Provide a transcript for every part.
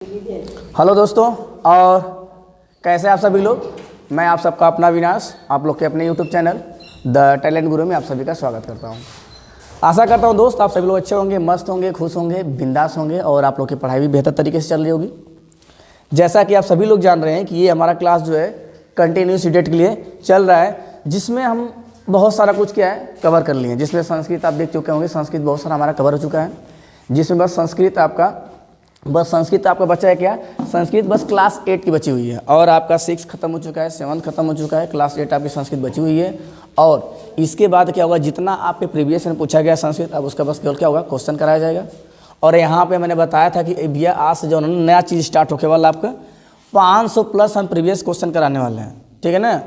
Hello दोस्तों, और कैसे आप सभी लोग। मैं आप सबका अपना अविनाश आप लोग के अपने यूट्यूब चैनल द टैलेंट गुरु में आप सभी का स्वागत करता हूं। आशा करता हूं दोस्त आप सभी लोग अच्छे होंगे, मस्त होंगे, खुश होंगे, बिंदास होंगे और आप लोग की पढ़ाई भी बेहतर तरीके से चल रही होगी। जैसा कि आप सभी लोग जान रहे हैं कि ये हमारा क्लास जो है कंटिन्यूस डेट के लिए चल रहा है, जिसमें हम बहुत सारा कुछ क्या है कवर कर लिए हैं। जिसमें संस्कृत आप देख चुके होंगे, संस्कृत बहुत सारा हमारा कवर हो चुका है। जिसमें बस संस्कृत आपका बचा है क्या, संस्कृत बस क्लास 8 की बची हुई है और आपका 6 खत्म हो चुका है, 7 खत्म हो चुका है, क्लास 8 आपकी संस्कृत बची हुई है। और इसके बाद क्या होगा, जितना आपके प्रीवियस में पूछा गया संस्कृत, अब उसका बस केवल क्या होगा, क्वेश्चन कराया जाएगा। और यहाँ पे मैंने बताया था कि भैया आज से जो नया चीज़ स्टार्ट होने वाला आपका 500 प्लस हम प्रीवियस क्वेश्चन कराने वाले हैं, ठीक है ना।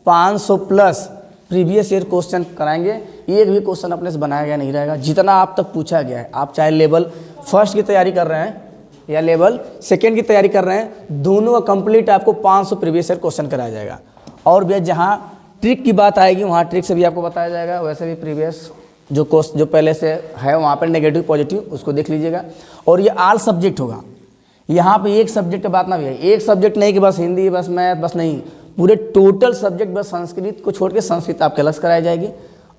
500 प्लस प्रीवियस ईयर क्वेश्चन कराएंगे, एक भी क्वेश्चन अपने से बनाया गया नहीं रहेगा। जितना आप तक पूछा गया है, आप चाहे लेवल फर्स्ट की तैयारी कर रहे हैं या लेवल सेकेंड की तैयारी कर रहे हैं, दोनों का कंप्लीट आपको 500 प्रीवियस ईयर क्वेश्चन कराया जाएगा। और भैया जहाँ ट्रिक की बात आएगी वहाँ ट्रिक से भी आपको बताया जाएगा। वैसे भी प्रीवियस जो पहले से है वहाँ पर नेगेटिव पॉजिटिव उसको देख लीजिएगा। और ये ऑल सब्जेक्ट होगा, यहाँ पे एक सब्जेक्ट की बात ना भैया, एक सब्जेक्ट नहीं कि बस हिंदी बस मैथ बस नहीं, पूरे टोटल सब्जेक्ट बस संस्कृत को छोड़ के संस्कृत आपके अलग से कराई जाएगी।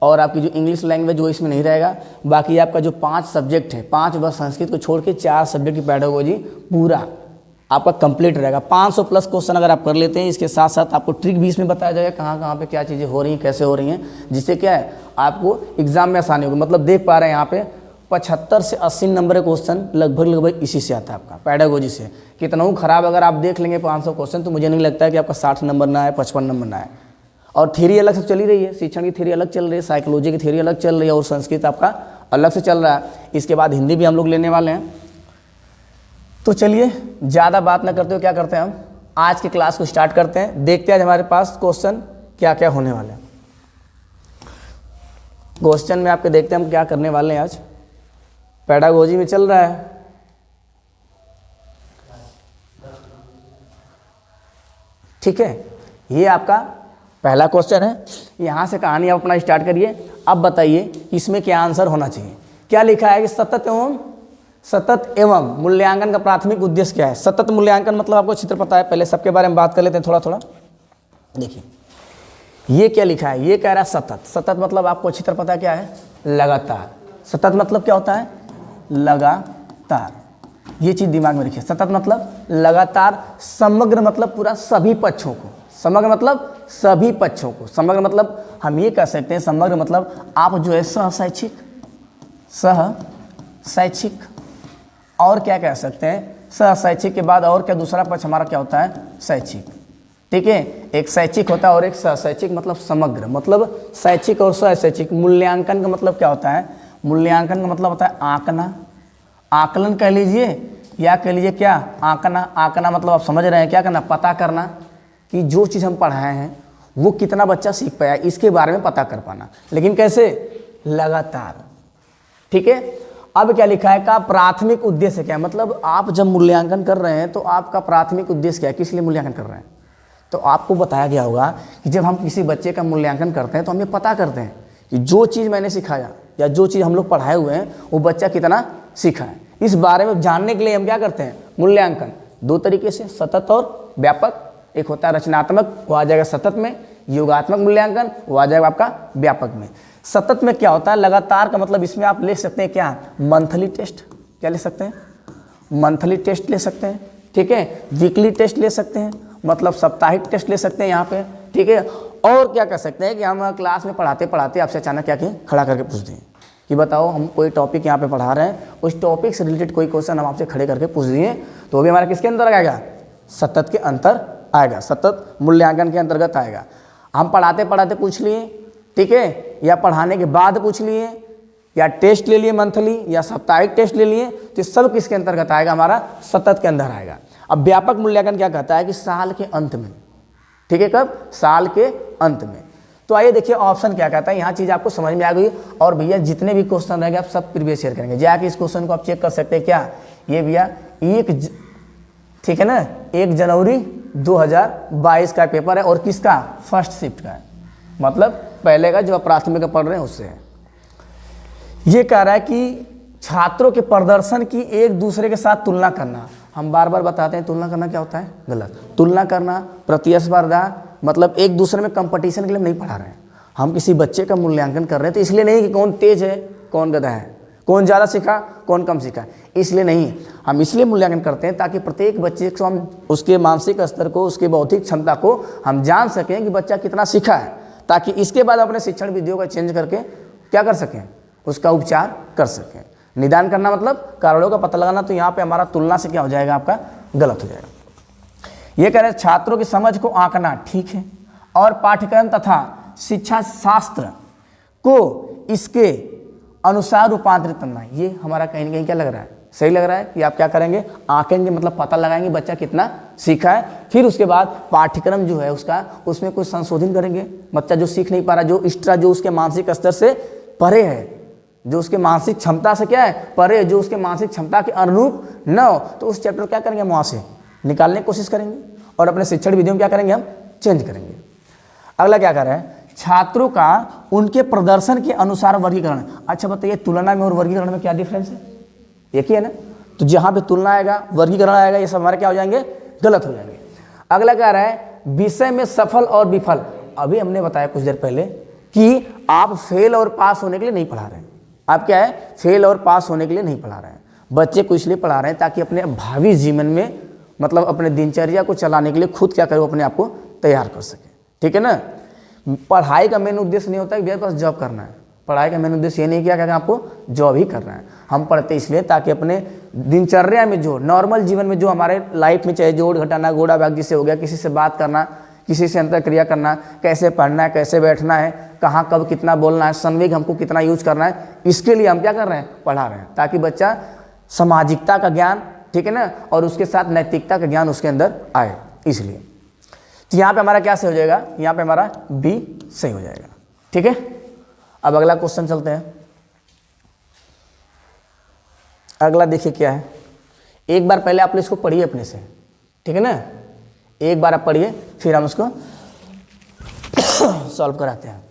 और आपकी जो इंग्लिश लैंग्वेज वो इसमें नहीं रहेगा। बाकी आपका जो 5 सब्जेक्ट है, 5 बस संस्कृत को छोड़ के 4 सब्जेक्ट की पेडागोजी पूरा आपका कंप्लीट रहेगा। 500 प्लस क्वेश्चन अगर आप कर लेते हैं, इसके साथ साथ आपको ट्रिक भी इसमें बताया जाएगा कहाँ कहाँ पे क्या चीज़ें हो रही हैं, कैसे हो रही हैं, जिससे क्या है आपको एग्जाम में आसानी होगी। मतलब देख पा रहे हैं यहाँ पे 75 से 80 नंबर का क्वेश्चन लगभग इसी से आता है आपका पेडागोजी से। कितना हूँ खराब अगर आप देख लेंगे 500 क्वेश्चन, तो मुझे नहीं लगता है कि आपका 60 नंबर ना आए, 55 नंबर ना आए। और थ्योरी अलग से चली रही है, शिक्षण की थ्योरी अलग चल रही है, साइकोलॉजी की थ्योरी अलग चल रही है और संस्कृत आपका अलग से चल रहा है। इसके बाद हिंदी भी हम लोग लेने वाले हैं। तो चलिए ज़्यादा बात ना करते हुए क्या करते हैं, हम आज की क्लास को स्टार्ट करते हैं। देखते हैं हमारे पास क्वेश्चन क्या क्या होने वाले हैं। क्वेश्चन में आपके देखते हैं हम क्या करने वाले हैं। आज पेडागोजी में चल रहा है, ठीक है। ये आपका पहला क्वेश्चन है। यहाँ से कहानी आप अपना स्टार्ट करिए। अब बताइए इसमें क्या आंसर होना चाहिए। क्या लिखा है कि सतत एवं मूल्यांकन का प्राथमिक उद्देश्य क्या है। सतत मूल्यांकन मतलब आपको चित्र पता है, पहले सबके बारे में बात कर लेते हैं थोड़ा थोड़ा। देखिए ये क्या लिखा है, ये कह रहा है सतत। सतत मतलब आपको चित्र पता है क्या है, लगातार। सतत मतलब क्या होता है, लगातार। ये चीज़ दिमाग में रखिए। सतत मतलब लगातार, समग्र मतलब पूरा सभी पक्षों को, समग्र मतलब सभी पक्षों को। समग्र मतलब हम ये कह सकते हैं, समग्र मतलब आप जो है सहशैक्षिक और क्या कह सकते हैं, सहशैक्षिक के बाद और क्या दूसरा पक्ष हमारा क्या होता है, शैक्षिक, ठीक है। एक शैक्षिक होता है और एक सहशैक्षिक मतलब समग्र। मतलब शैक्षिक और सहशैक्षिक। मूल्यांकन का मतलब क्या होता है, मूल्यांकन का मतलब होता है आंकना, आकलन कह लीजिए या कह लीजिए क्या, आंकना। आंकना मतलब आप समझ रहे हैं क्या करना, पता करना कि जो चीज़ हम पढ़ाए हैं वो कितना बच्चा सीख पाया, इसके बारे में पता कर पाना। लेकिन कैसे, लगातार, ठीक है। अब क्या लिखा है का प्राथमिक उद्देश्य क्या है, मतलब आप जब मूल्यांकन कर रहे हैं तो आपका प्राथमिक उद्देश्य क्या है, किस लिए मूल्यांकन कर रहे हैं। तो आपको बताया गया होगा कि जब हम किसी बच्चे का मूल्यांकन करते हैं तो हम ये पता करते हैं कि जो चीज़ मैंने सिखाया या जो चीज़ हम लोग पढ़ाए हुए हैं वो बच्चा कितना सीखा है। इस बारे में जानने के लिए हम क्या करते हैं, मूल्यांकन। 2 तरीके से, सतत और व्यापक। एक होता है रचनात्मक, वो आ जाएगा सतत में। योगात्मक मूल्यांकन वो आ जाएगा आपका व्यापक में। सतत में क्या होता है, लगातार का मतलब इसमें आप ले सकते हैं क्या, मंथली टेस्ट। क्या ले सकते हैं, मंथली टेस्ट ले सकते हैं, ठीक है। वीकली टेस्ट ले सकते हैं, मतलब साप्ताहिक टेस्ट ले सकते हैं यहाँ पे, ठीक है। और क्या कर सकते हैं कि हम क्लास में पढ़ाते पढ़ाते आपसे अचानक क्या किए, खड़ा करके पूछ दें कि बताओ हम कोई टॉपिक यहाँ पे पढ़ा रहे हैं, उस टॉपिक से रिलेटेड कोई क्वेश्चन हम आपसे खड़े करके पूछ दिए, तो वो भी हमारा किसके अंदर आएगा, सतत के अंतर आएगा, सतत मूल्यांकन के अंतर्गत आएगा। हम पढ़ाते पढ़ाते पूछ लिए, ठीक है, या पढ़ाने के बाद पूछ लिए, या टेस्ट ले लिए मंथली या साप्ताहिक टेस्ट ले लिए, तो सब किसके अंतर्गत आएगा, हमारा सतत के अंदर आएगा। अब व्यापक मूल्यांकन क्या कहता है कि साल के अंत में, ठीक है। कब, साल के अंत में। तो आइए देखिए ऑप्शन क्या कहता है। यहाँ चीज़ आपको समझ में आ गई। और भैया जितने भी क्वेश्चन रहेंगे आप सब प्रीवियस ईयर करेंगे, जाके इस क्वेश्चन को आप चेक कर सकते हैं। क्या ये भैया ठीक है ना, 1 जनवरी 2022 का पेपर है और किसका, फर्स्ट शिफ्ट का है, मतलब पहले का जो आप प्राथमिक पढ़ रहे हैं उससे है। ये कह रहा है कि छात्रों के प्रदर्शन की एक दूसरे के साथ तुलना करना। हम बार बार बताते हैं तुलना करना क्या होता है, गलत। तुलना करना, प्रतिस्पर्धा, मतलब एक दूसरे में कंपटीशन के लिए हम नहीं पढ़ा रहे हैं। हम किसी बच्चे का मूल्यांकन कर रहे हैं तो इसलिए नहीं कि कौन तेज है कौन गधा है, कौन ज़्यादा सीखा कौन कम सीखा, इसलिए नहीं। हम इसलिए मूल्यांकन करते हैं ताकि प्रत्येक बच्चे को हम उसके मानसिक स्तर को, उसके बौद्धिक क्षमता को हम जान सकें कि बच्चा कितना सीखा है, ताकि इसके बाद अपने शिक्षण विधियों का चेंज करके क्या कर सकें, उसका उपचार कर सकें। निदान करना मतलब कारणों का पता लगाना। तो यहाँ पे हमारा तुलना से क्या हो जाएगा, आपका गलत हो जाएगा। ये कह रहे हैं छात्रों की समझ को आंकना, ठीक है, और पाठ्यक्रम तथा शिक्षा शास्त्र को इसके अनुसार रूपांतरित करना। ये हमारा कहीं ना कहीं क्या लग रहा है, सही लग रहा है कि आप क्या करेंगे, आंकेंगे, मतलब पता लगाएंगे बच्चा कितना सीखा है। फिर उसके बाद पाठ्यक्रम जो है उसका, उसमें कुछ संशोधन करेंगे। बच्चा जो सीख नहीं पा रहा, जो एक्स्ट्रा, जो उसके मानसिक स्तर से परे है, जो उसके मानसिक क्षमता से क्या है, परे, जो उसके मानसिक क्षमता के अनुरूप न हो, तो उस चैप्टर क्या करेंगे, हम वहाँ से निकालने की कोशिश करेंगे और अपने शिक्षण विधियों में क्या करेंगे, हम चेंज करेंगे। अगला क्या कर रहा है, छात्रों का उनके प्रदर्शन के अनुसार वर्गीकरण। अच्छा बताइए, तुलना में और वर्गीकरण में क्या डिफरेंस है, एक ही है ना। तो जहाँ पे तुलना आएगा, वर्गीकरण आएगा, ये सब हमारे क्या हो जाएंगे, गलत हो जाएंगे। अगला क्या रहा है, विषय में सफल और विफल। अभी हमने बताया कुछ देर पहले कि आप फेल और पास होने के लिए नहीं पढ़ा रहे हैं। आप क्या है, फेल और पास होने के लिए नहीं पढ़ा रहे हैं। बच्चे को इसलिए पढ़ा रहे हैं ताकि अपने भावी जीवन में, मतलब अपने दिनचर्या को चलाने के लिए खुद क्या करे, अपने आप को तैयार कर सके, ठीक है ना। पढ़ाई का मेन उद्देश्य नहीं होता है कि मेरे पास जॉब करना है। पढ़ाई का मेन उद्देश्य ये नहीं किया कि आपको जॉब ही करना है। हम पढ़ते इसलिए ताकि अपने दिनचर्या में, जो नॉर्मल जीवन में, जो हमारे लाइफ में, चाहे जोड़ घटाना, घोड़ा भाग जिससे हो गया, किसी से बात करना, किसी से अंतरक्रिया करना, कैसे पढ़ना है, कैसे बैठना है, कहाँ कब कितना बोलना है, संवेग हमको कितना यूज करना है, इसके लिए हम क्या कर रहे हैं, पढ़ा रहे हैं, ताकि बच्चा सामाजिकता का ज्ञान, ठीक है ना, और उसके साथ नैतिकता का ज्ञान उसके अंदर आए, इसलिए। तो यहाँ पे हमारा क्या सही हो जाएगा, यहाँ पे हमारा बी सही हो जाएगा, ठीक है। अब अगला क्वेश्चन चलते हैं। अगला देखिए क्या है, एक बार पहले आप इसको पढ़िए अपने से, ठीक है ना, एक बार आप पढ़िए, फिर हम उसको सॉल्व कराते हैं।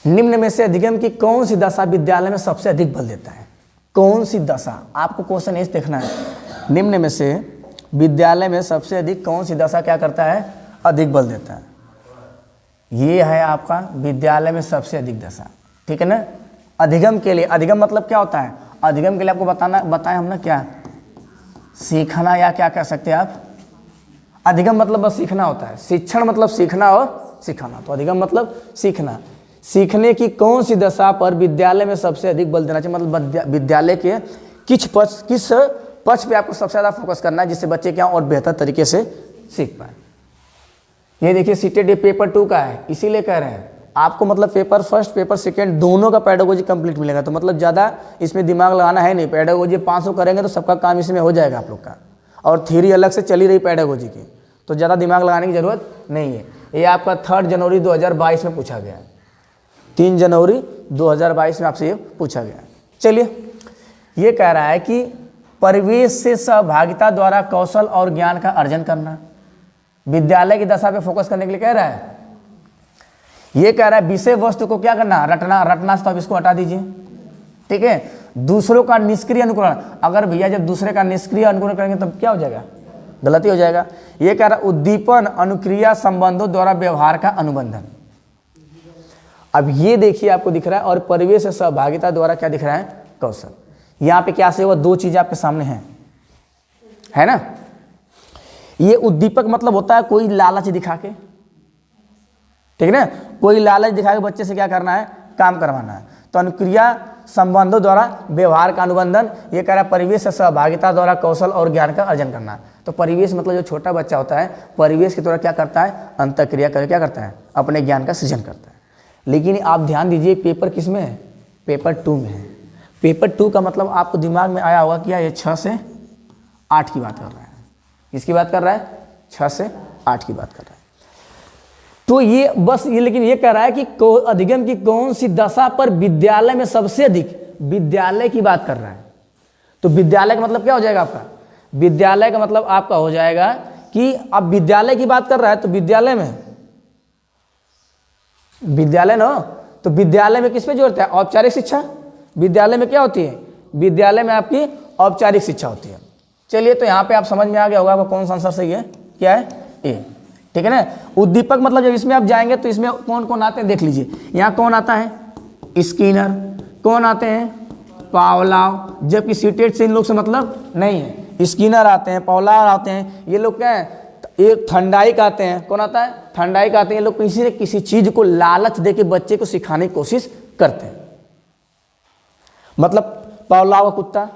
निम्न में से अधिगम की कौन सी दशा विद्यालय में सबसे अधिक बल देता है, कौन सी दशा, आपको क्वेश्चन ऐसे देखना है, निम्न में से विद्यालय में सबसे अधिक कौन सी दशा क्या करता है, अधिक बल देता है। ये है आपका विद्यालय में सबसे अधिक दशा, ठीक है ना। अधिगम के लिए, अधिगम मतलब क्या होता है, अधिगम के लिए आपको बताएं हम ना, क्या सीखना, या क्या कह सकते हैं आप, अधिगम मतलब बस सीखना होता है, शिक्षण मतलब सीखना और सिखाना, तो अधिगम मतलब सीखना। सीखने की कौन सी दशा पर विद्यालय में सबसे अधिक बल देना चाहिए, मतलब विद्यालय के किस पक्ष पे आपको सबसे ज़्यादा फोकस करना है, जिससे बच्चे क्या और बेहतर तरीके से सीख पाए। ये देखिए सीटेड पेपर 2 का है, इसीलिए कह रहे हैं आपको, मतलब पेपर फर्स्ट पेपर सेकंड दोनों का पेडागोजी कंप्लीट मिलेगा, तो मतलब ज़्यादा इसमें दिमाग लगाना है नहीं। पेडागोजी 500 करेंगे तो सबका काम इसमें हो जाएगा आप लोग का, और थ्योरी अलग से चली रही पेडागोजी की, तो ज़्यादा दिमाग लगाने की ज़रूरत नहीं है। ये आपका 3 जनवरी 2022 में पूछा गया है, 3 जनवरी 2022 में आपसे ये पूछा गया है। चलिए, ये कह रहा है कि परिवेश से सहभागिता द्वारा कौशल और ज्ञान का अर्जन करना, विद्यालय की दशा पे फोकस करने के लिए कह रहा है। ये कह रहा है विषय वस्तु को क्या करना, रटना से तो अब इसको हटा दीजिए, ठीक है। दूसरों का निष्क्रिय अनुकरण, अगर भैया जब दूसरे का निष्क्रिय अनुकरण करेंगे तब क्या हो जाएगा, गलती हो जाएगा। ये कह रहा है उद्दीपन अनुक्रिया संबंधों द्वारा व्यवहार का अनुबंधन। अब ये देखिए आपको दिख रहा है, और परिवेश से सहभागिता द्वारा क्या दिख रहा है, कौशल। यहाँ पे क्या से हुआ, 2 चीजें आपके सामने हैं, है ना। ये उद्दीपक मतलब होता है कोई लालच दिखा के, ठीक है ना, कोई लालच दिखा के बच्चे से क्या करना है, काम करवाना है। तो अनुक्रिया संबंधों द्वारा व्यवहार का अनुबंधन, ये कह रहा है परिवेश से सहभागिता द्वारा कौशल और ज्ञान का अर्जन करना। तो परिवेश मतलब जो छोटा बच्चा होता है, परिवेश के द्वारा क्या करता है, अंतःक्रिया करके क्या करता है, अपने ज्ञान का सृजन करता है। लेकिन आप ध्यान दीजिए, पेपर किस में है, पेपर 2 में है। पेपर 2 का मतलब आपको दिमाग में आया होगा कि ये 6 से 8 की बात कर रहा है, इसकी बात कर रहा है, 6 से 8 की बात कर रहा है। तो ये बस ये, लेकिन ये कह रहा है कि अधिगम की कौन सी दशा पर विद्यालय में सबसे अधिक, विद्यालय की बात कर रहा है। तो विद्यालय का मतलब क्या हो जाएगा आपका, विद्यालय का मतलब आपका हो जाएगा कि अब विद्यालय की बात कर रहा है तो विद्यालय में, विद्यालय ना, तो विद्यालय में किस पे जोड़ता है? औपचारिक शिक्षा। विद्यालय में क्या होती है? विद्यालय में आपकी औपचारिक शिक्षा होती है। चलिए, तो यहाँ पे आप समझ में आ गया होगा आपको कौन सा आंसर सही है, क्या है? ए। ठीक है ना। उद्दीपक मतलब जब इसमें आप जाएंगे तो इसमें कौन कौन आते हैं देख लीजिए। यहाँ कौन आता है? स्किनर। कौन आते हैं? पावलाव। जबकि सीटेट से इन लोग से मतलब नहीं है। स्किनर आते हैं, पावलाव आते हैं, ये लोग क्या है? एक थंडाइक आते हैं। कौन आता है? थंडाइक आते हैं। ये लोग किसी न किसी चीज को लालच दे के बच्चे को सिखाने की कोशिश करते हैं। मतलब पावलाव का कुत्ता,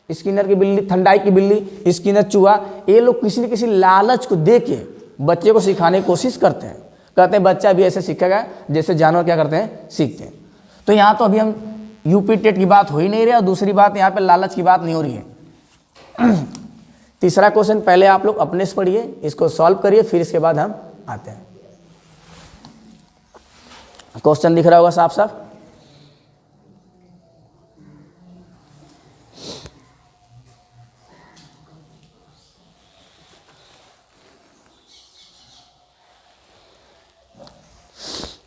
स्किनर की बिल्ली, थंडाइक की बिल्ली, स्किनर चूहा, ये लोग किसी न किसी लालच को दे के बच्चे को सिखाने की कोशिश करते हैं। कहते हैं बच्चा भी ऐसे सीखेगा जैसे जानवर क्या करते हैं, सीखते हैं। तो यहाँ तो अभी हम यूपी टेट की बात हो ही नहीं रही, और दूसरी बात यहाँ पे लालच की बात नहीं हो रही है। तीसरा क्वेश्चन पहले आप लोग अपने से पढ़िए, इसको सॉल्व करिए, फिर इसके बाद हम आते हैं। क्वेश्चन दिख रहा होगा साफ साफ।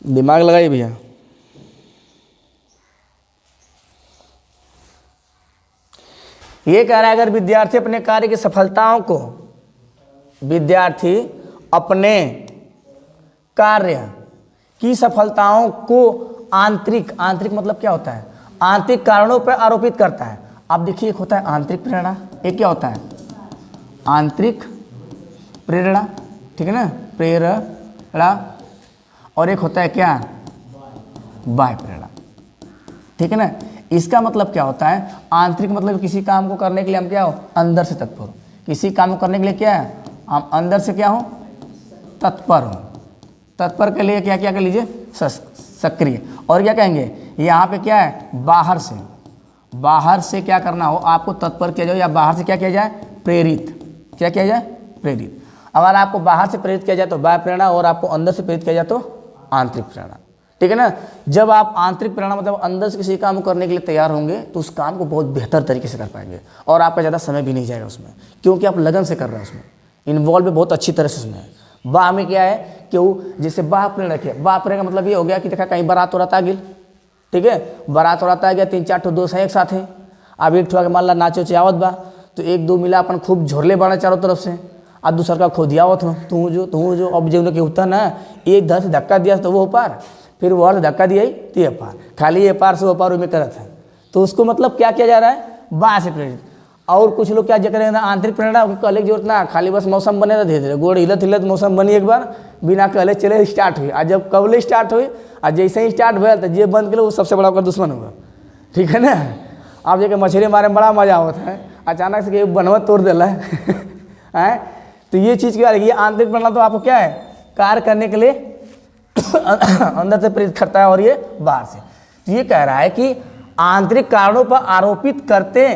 दिमाग लगाइए भैया। ये कह रहा है अगर विद्यार्थी अपने कार्य की सफलताओं को, विद्यार्थी अपने कार्य की सफलताओं को आंतरिक, आंतरिक मतलब क्या होता है? आंतरिक कारणों पर आरोपित करता है। अब देखिए, एक होता है आंतरिक प्रेरणा, एक क्या होता है? आंतरिक प्रेरणा। ठीक है ना, प्रेरणा। और एक होता है क्या? बाह्य प्रेरणा। ठीक है ना। इसका मतलब क्या होता है? आंतरिक मतलब किसी काम को करने के लिए हम क्या हो? अंदर से तत्पर हो। किसी काम को करने के लिए क्या है? हम अंदर से क्या हो? तत्पर हो। तत्पर के लिए क्या क्या कर लीजिए? सक्रिय। और क्या कहेंगे? यहाँ पे क्या है? बाहर से। बाहर से क्या करना हो आपको? तत्पर किया जाए, या बाहर से क्या किया जाए? प्रेरित। क्या किया जाए? प्रेरित। अगर आपको बाहर से प्रेरित किया जाए तो बाह्य प्रेरणा, और आपको अंदर से प्रेरित किया जाए तो आंतरिक प्रेरणा। ठीक है ना। जब आप आंतरिक प्रेरणा मतलब अंदर से किसी काम को करने के लिए तैयार होंगे तो उस काम को बहुत बेहतर तरीके से कर पाएंगे, और आपका ज़्यादा समय भी नहीं जाएगा उसमें, क्योंकि आप लगन से कर रहे हैं, उसमें इन्वॉल्व बहुत अच्छी तरह से उसमें है। बाह में क्या है? क्यों? जैसे बाह प्रेरणा किया, बाह प्रेरणा का मतलब ये हो गया कि देखा कहीं बारात हो रहा था गिल, ठीक है, बारात हो रहा था गया, 3-4 ठो दोस्त हैं एक साथ हैं। अब एक ठो के मान ला नाचो चावत बा, तो एक दो मिला अपन खूब झोरले बाड़ा चारों तरफ से, अब दूसरा का खो दिया हो तू जो अब जो के होता ना, एक धर से धक्का दिया तो वो पार, फिर वो और धक्का दिया ही तो ये पार, खाली ये पार से वो पार में करत है। तो उसको मतलब क्या किया जा रहा है? बाह से प्रेरित। और कुछ लोग क्या करें ना, आंतरिक प्रेरणा कहले की जरूरत ना, खाली बस मौसम बने धीरे धीरे गोड़ हिलत हिलत मौसम बनी, एक बार बिना कहले चले स्टार्ट हुई। आज जब कबले स्टार्ट हुई, आज जैसे ही स्टार्ट हुआ तो जे बंद के वो सबसे बड़ा दुश्मन होगा। ठीक है ना। आप जगह मछली मारे में बड़ा मजा होता है, अचानक से बनवा तोड़ देला है। तो ये चीज़ क्या है? आंतरिक प्रेरणा तो आपको क्या है? कार्य करने के लिए अंदर से प्रेरित करता है, और ये बाहर से। तो ये कह रहा है कि आंतरिक कारणों पर आरोपित करते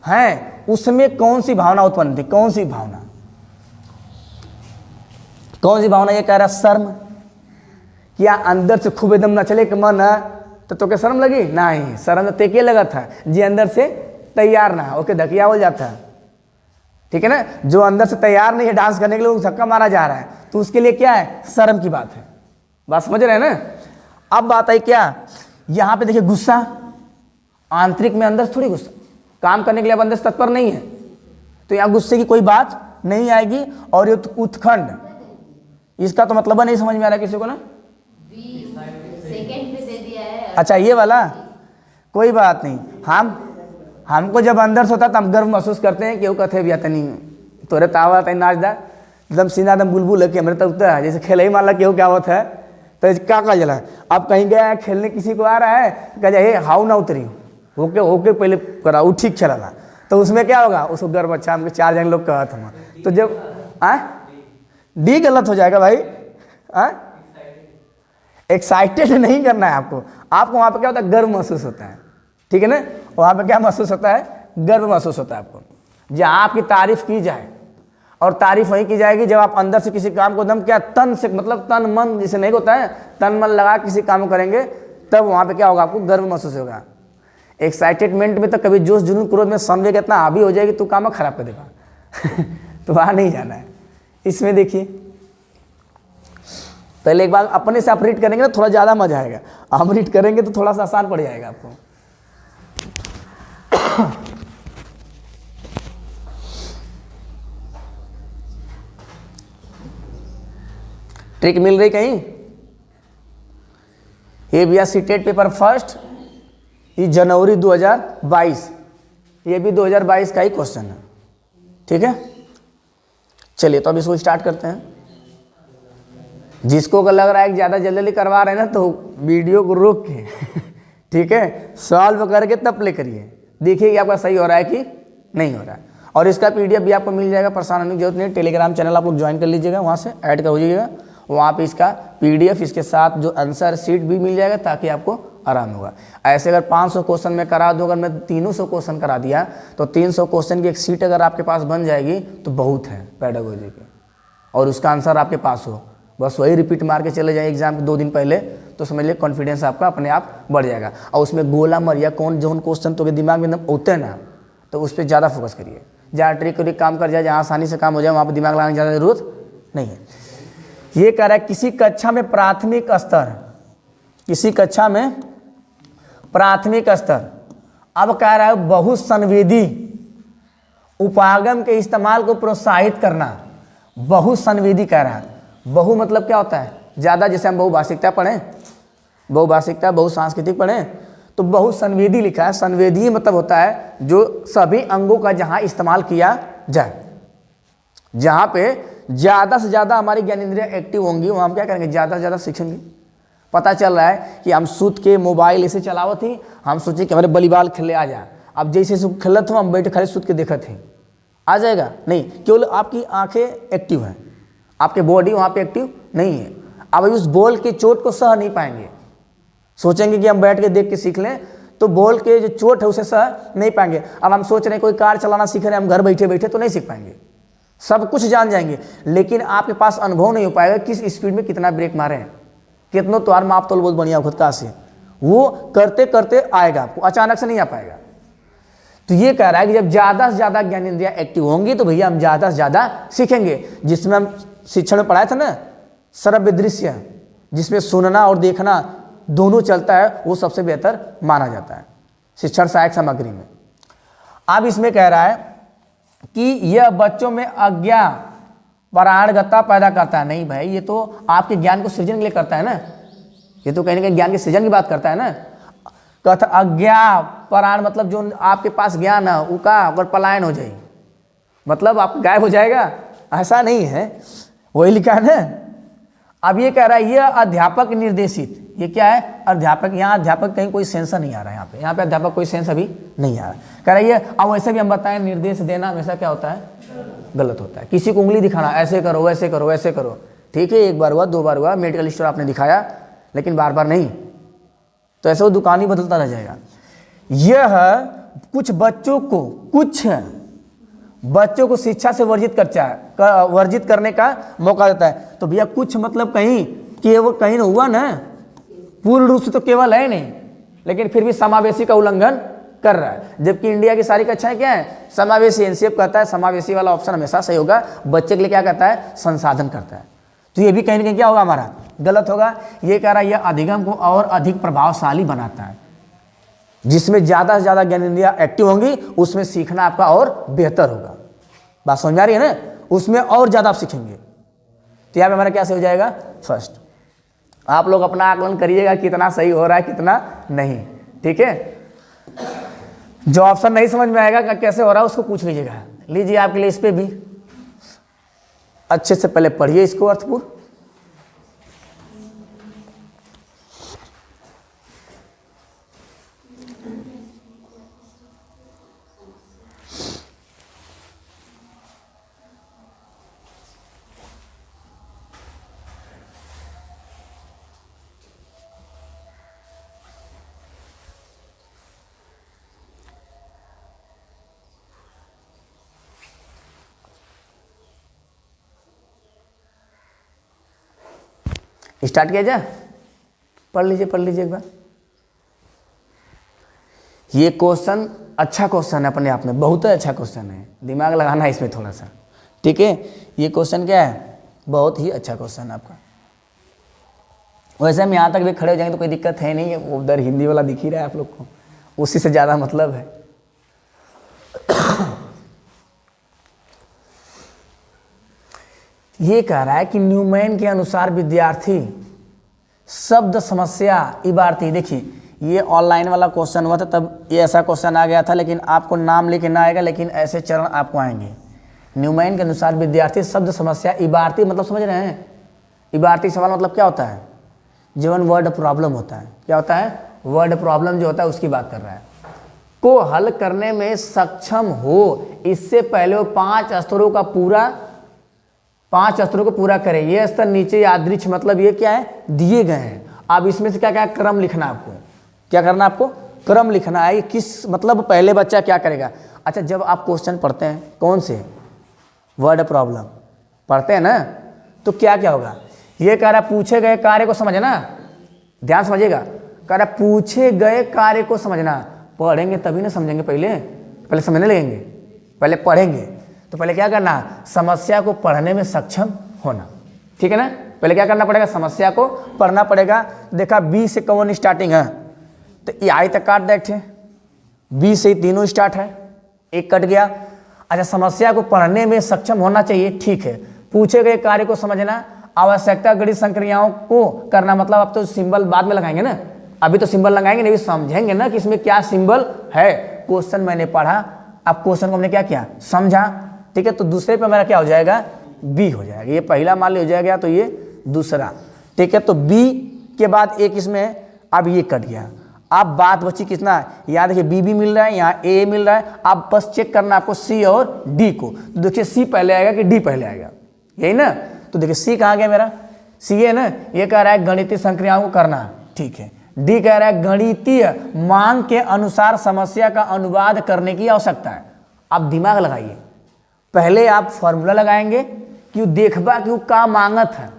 हैं, उसमें कौन सी भावना उत्पन्न थी? कौन सी भावना? कौन सी भावना? ये कह रहा है शर्म। क्या अंदर से खूब एकदम न चले कि मन तो क्या शर्म लगी? नहीं, शर्म तो तेके लगा था जी अंदर से तैयार ना, ओके धकिया हो जाता है। ठीक है ना। जो अंदर से तैयार नहीं है डांस करने के लिए, वो धक्का मारा जा रहा है, तो उसके लिए क्या है? शर्म की बात है। बात समझ रहे हैं ना। अब बात है क्या, यहां पे देखिए गुस्सा, आंतरिक में अंदर थोड़ी गुस्सा, काम करने के लिए अब अंदर से तत्पर नहीं है, तो यहां गुस्से की कोई बात नहीं आएगी। और ये उत्खंड, इसका तो मतलब नहीं समझ में आ रहा है किसी को ना। सेकंड पे दे दिया है। अच्छा ये वाला कोई बात नहीं, हमको जब अंदर से होता तो हम गर्व महसूस करते हैं कि वो कथे भी आता नहीं तोरे तावा तय नाचदा एकदम सीना एकदम बुलबुल है कि हमारे तब तो जैसे खेल ही मान ला केहू क्या होता है तो क्या कहा जला। अब कहीं गया है खेलने, किसी को आ रहा है, कह जाए हाउ ना उतरी होके पहले करा वो ठीक चला ला, तो उसमें क्या होगा? उसको गर्व, अच्छा हमको 4 जन लोग कहत हम, तो जब डी गलत हो जाएगा भाई। एक्साइटेड नहीं करना है आपको वहाँ पे क्या होता है? गर्व महसूस होता है। ठीक है ना। वहाँ पे क्या महसूस होता है? गर्व महसूस होता है आपको। जहाँ आपकी तारीफ की जाए, और तारीफ वही की जाएगी जब आप अंदर से किसी काम को एकदम क्या तन से, मतलब तन मन जिसे नहीं होता है, तन मन लगा किसी काम को करेंगे, तब वहाँ पे क्या होगा? आपको गर्व महसूस होगा। एक्साइटेडमेंट में तो कभी जोश जुनून क्रोध में समझे कितना हावी हो जाएगी तो काम खराब कर देगा। तो वहाँ नहीं जाना है। इसमें देखिए, पहले एक बार अपने से आप रीड करेंगे ना थोड़ा ज़्यादा मजा आएगा, हम रीड करेंगे तो थोड़ा सा आसान पड़ जाएगा आपको। ट्रिक मिल रही कहीं? ये भैया सीटेट पेपर फर्स्ट, ये जनवरी 2022, ये भी 2022 का ही क्वेश्चन है। ठीक है, चलिए तो अब इसको स्टार्ट करते हैं। जिसको लग रहा है कि ज़्यादा जल्दी जल्दी करवा रहे हैं ना, तो वीडियो को रोक के ठीक है सॉल्व करके तब प्ले करिए, देखिए कि आपका सही हो रहा है कि नहीं हो रहा है। और इसका पीडीएफ भी आपको मिल जाएगा, परेशान होने की जरूरत नहीं। टेलीग्राम चैनल आप लोग ज्वाइन कर लीजिएगा, वहाँ से ऐड कर लीजिएगा, वहाँ पे इसका पीडीएफ इसके साथ जो आंसर शीट भी मिल जाएगा, ताकि आपको आराम होगा। ऐसे अगर 500 क्वेश्चन में करा दूँ, अगर मैं 300 क्वेश्चन करा दिया तो 300 क्वेश्चन की एक सीट अगर आपके पास बन जाएगी तो बहुत है पेडागोजी के, और उसका आंसर आपके पास हो, बस वही रिपीट मार के चले जाए एग्जाम के 2 दिन पहले, तो समझ लिया कॉन्फिडेंस आपका अपने आप बढ़ जाएगा। और उसमें गोला मरिया कौन जोन क्वेश्चन तो के दिमाग में एकदम होते हैं ना, तो उस पर ज़्यादा फोकस करिए। जहाँ ट्रिक ट्रिक काम कर जाए, जहाँ आसानी से काम हो जाए, वहाँ पर दिमाग लगाने की ज़्यादा जरूरत नहीं है। ये कह रहा है किसी कक्षा में प्राथमिक स्तर, किसी कक्षा में प्राथमिक स्तर, अब कह रहा है बहुसंवेदी उपागम के इस्तेमाल को प्रोत्साहित करना। बहुसंवेदी कह रहा है, बहु मतलब क्या होता है? ज़्यादा। जैसे हम बहुभाषिकता पढ़ें, बहुभाषिकता बहुसांस्कृतिक पढ़ें, तो बहुसंवेदी लिखा है। संवेदी मतलब होता है जो सभी अंगों का जहाँ इस्तेमाल किया जाए, जहाँ पे ज़्यादा से ज़्यादा हमारी ज्ञानेंद्रियाँ एक्टिव होंगी, वहाँ हम क्या करेंगे? ज़्यादा से ज़्यादा सीखेंगे। पता चल रहा है कि हम सुत के मोबाइल ऐसे चलावत थी, हम सोचे कि हमारे वॉलीबॉल खेले आ जाए, अब जैसे खेलत हो हम बैठे खाली सुत के देखत हैं, आ जाएगा नहीं, केवल आपकी आंखें एक्टिव हैं, आपके बॉडी वहाँ पे एक्टिव नहीं है। अब उस बॉल की चोट को सह नहीं पाएंगे, सोचेंगे कि हम बैठ के देख के सीख लें, तो बॉल के जो चोट है उसे सह नहीं पाएंगे। अब हम सोच रहे हैं कोई कार चलाना सीख रहे हैं हम घर बैठे बैठे, तो नहीं सीख पाएंगे। सब कुछ जान जाएंगे, लेकिन आपके पास अनुभव नहीं हो पाएगा किस स्पीड में कितना ब्रेक मारे हैं, कितनों तो माप तोल बहुत बढ़िया खुद का से, वो करते करते आएगा आपको, अचानक से नहीं आ पाएगा। तो ये कह रहा है कि जब ज़्यादा से ज़्यादा ज्ञानेंद्रियाँ एक्टिव होंगी तो भैया हम ज़्यादा से ज़्यादा सीखेंगे। जिसमें हम शिक्षण में पढ़ाया था ना, श्रव्य दृश्य, जिसमें सुनना और देखना दोनों चलता है, वो सबसे बेहतर माना जाता है शिक्षण सहायक सामग्री में। अब इसमें कह रहा है कि यह बच्चों में अज्ञा परायणगता पैदा करता है। नहीं भाई, ये तो आपके ज्ञान को सृजन के लिए करता है ना, ये तो कहीं ना कहीं ज्ञान के सृजन की बात करता है ना। कहता अज्ञा परायण मतलब जो आपके पास ज्ञान है वो का अगर पलायन हो जाए, मतलब आप गायब हो जाएगा, ऐसा नहीं है, वही लिखा है ना। अब ये कह रहा है यह अध्यापक निर्देशित, ये क्या है? अध्यापक। यहाँ अध्यापक कहीं कोई सेंस नहीं आ रहा है, यहाँ पे अध्यापक कोई सेंस अभी नहीं आ रहा। कह रहा है ये, अब वैसे भी हम बताएं निर्देश देना हमेशा क्या होता है? गलत होता है। किसी को उंगली दिखाना, ऐसे करो वैसे करो वैसे करो, ठीक है, एक बार हुआ 2 बार हुआ, मेडिकल स्टोर आपने दिखाया, लेकिन बार बार नहीं, तो ऐसे वो दुकान ही बदलता रह जाएगा। यह कुछ बच्चों को शिक्षा से वर्जित करने का मौका देता है। तो भैया कुछ मतलब कहीं केवल कहीं हुआ ना, पूर्ण रूप से तो केवल है नहीं, लेकिन फिर भी समावेशी का उल्लंघन कर रहा है। जबकि इंडिया की सारी कक्षाएं क्या है? समावेशी। एनसीएफ कहता है समावेशी वाला ऑप्शन हमेशा सही होगा, बच्चे के लिए क्या कहता है? संसाधन करता है। तो ये भी कहीं ना कहीं क्या होगा? हमारा गलत होगा। ये कह रहा है यह अधिगम को और अधिक प्रभावशाली बनाता है। जिसमें ज़्यादा से ज़्यादा ज्ञानेंद्रियाँ एक्टिव होंगी उसमें सीखना आपका और बेहतर होगा। बात समझ आ रही है ना? उसमें और ज़्यादा आप सीखेंगे। तो यहाँ पे हमारा क्या सही हो जाएगा? फर्स्ट। आप लोग अपना आकलन करिएगा कितना सही हो रहा है कितना नहीं, ठीक है। जो ऑप्शन नहीं समझ में आएगा कैसे हो रहा है उसको पूछ लीजिएगा। लीजिए आपके लिए इस पे भी अच्छे से पहले पढ़िए इसको अर्थपूर्ण। स्टार्ट किया जाए? पढ़ लीजिए एक बार। ये क्वेश्चन अच्छा क्वेश्चन है अपने आप में, बहुत अच्छा क्वेश्चन है, दिमाग लगाना है इसमें थोड़ा सा, ठीक है, ये क्वेश्चन क्या है, बहुत ही अच्छा क्वेश्चन है आपका। वैसे हम यहाँ तक भी खड़े हो जाएंगे तो कोई दिक्कत है नहीं, वो उधर हिंदी वाला दिख ही रहा है आप लोग को, उसी से ज़्यादा मतलब है। ये कह रहा है कि न्यूमैन के अनुसार विद्यार्थी शब्द समस्या इबारती, देखिए ये ऑनलाइन वाला क्वेश्चन हुआ था तब ये ऐसा क्वेश्चन आ गया था, लेकिन आपको नाम लेके ना आएगा, लेकिन ऐसे चरण आपको आएंगे। न्यूमैन के अनुसार विद्यार्थी शब्द समस्या इबारती मतलब समझ रहे हैं, इबारती सवाल मतलब क्या होता है, जीवन वर्ड प्रॉब्लम होता है, क्या होता है, वर्ड प्रॉब्लम जो होता है उसकी बात कर रहा है, को हल करने में सक्षम हो, इससे पहले वो 5 स्तरों को पूरा करें। ये स्तर नीचे यादृच्छ मतलब ये क्या है, दिए गए हैं। अब इसमें से क्या क्या क्रम लिखना, आपको क्या करना, आपको क्रम लिखना है, किस मतलब पहले बच्चा क्या करेगा। अच्छा, जब आप क्वेश्चन पढ़ते हैं कौन से वर्ड प्रॉब्लम पढ़ते हैं ना, तो क्या क्या होगा, ये कह रहा पूछे गए कार्य को समझना, ध्यान समझिएगा, कह रहा पूछे गए कार्य को समझना, पढ़ेंगे तभी ना समझेंगे, पहले समझने लगेंगे, पहले पढ़ेंगे, तो पहले क्या करना, समस्या को पढ़ने में सक्षम होना, ठीक है ना, पहले क्या करना पड़ेगा, समस्या को पढ़ना पड़ेगा। देखा बी से कौन स्टार्टिंग है, तो ये आई तक काट देखे, बी से तीनों स्टार्ट है, एक कट गया। अच्छा, समस्या को पढ़ने में सक्षम होना चाहिए, ठीक है, पूछे गए कार्य को समझना, आवश्यकता गणित संक्रियाओं को करना, मतलब अब तो सिंबल बाद में लगाएंगे ना, अभी तो सिंबल लगाएंगे नहीं, समझेंगे ना कि इसमें क्या सिंबल है। क्वेश्चन मैंने पढ़ा, अब क्वेश्चन को हमने क्या किया, समझा, ठीक है, तो दूसरे पे मेरा क्या हो जाएगा, बी हो जाएगा, ये पहला मान ली हो जाएगा, तो ये दूसरा, ठीक है, तो बी के बाद एक इसमें अब ये कट गया। अब बात बची कितना, यहाँ देखिए बी मिल रहा है, यहाँ ए मिल रहा है, अब बस चेक करना आपको सी और डी को, तो देखिए सी पहले आएगा कि डी पहले आएगा, यही ना, तो देखिए सी कहाँ गया मेरा, सी है ना, ये कह रहा है गणितीय संक्रियाओं को करना, ठीक है, डी कह रहा है गणितीय मांग के अनुसार समस्या का अनुवाद करने की आवश्यकता है। अब दिमाग लगाइए, पहले आप फॉर्मूला लगाएंगे कि देखबा कि का मांगत है,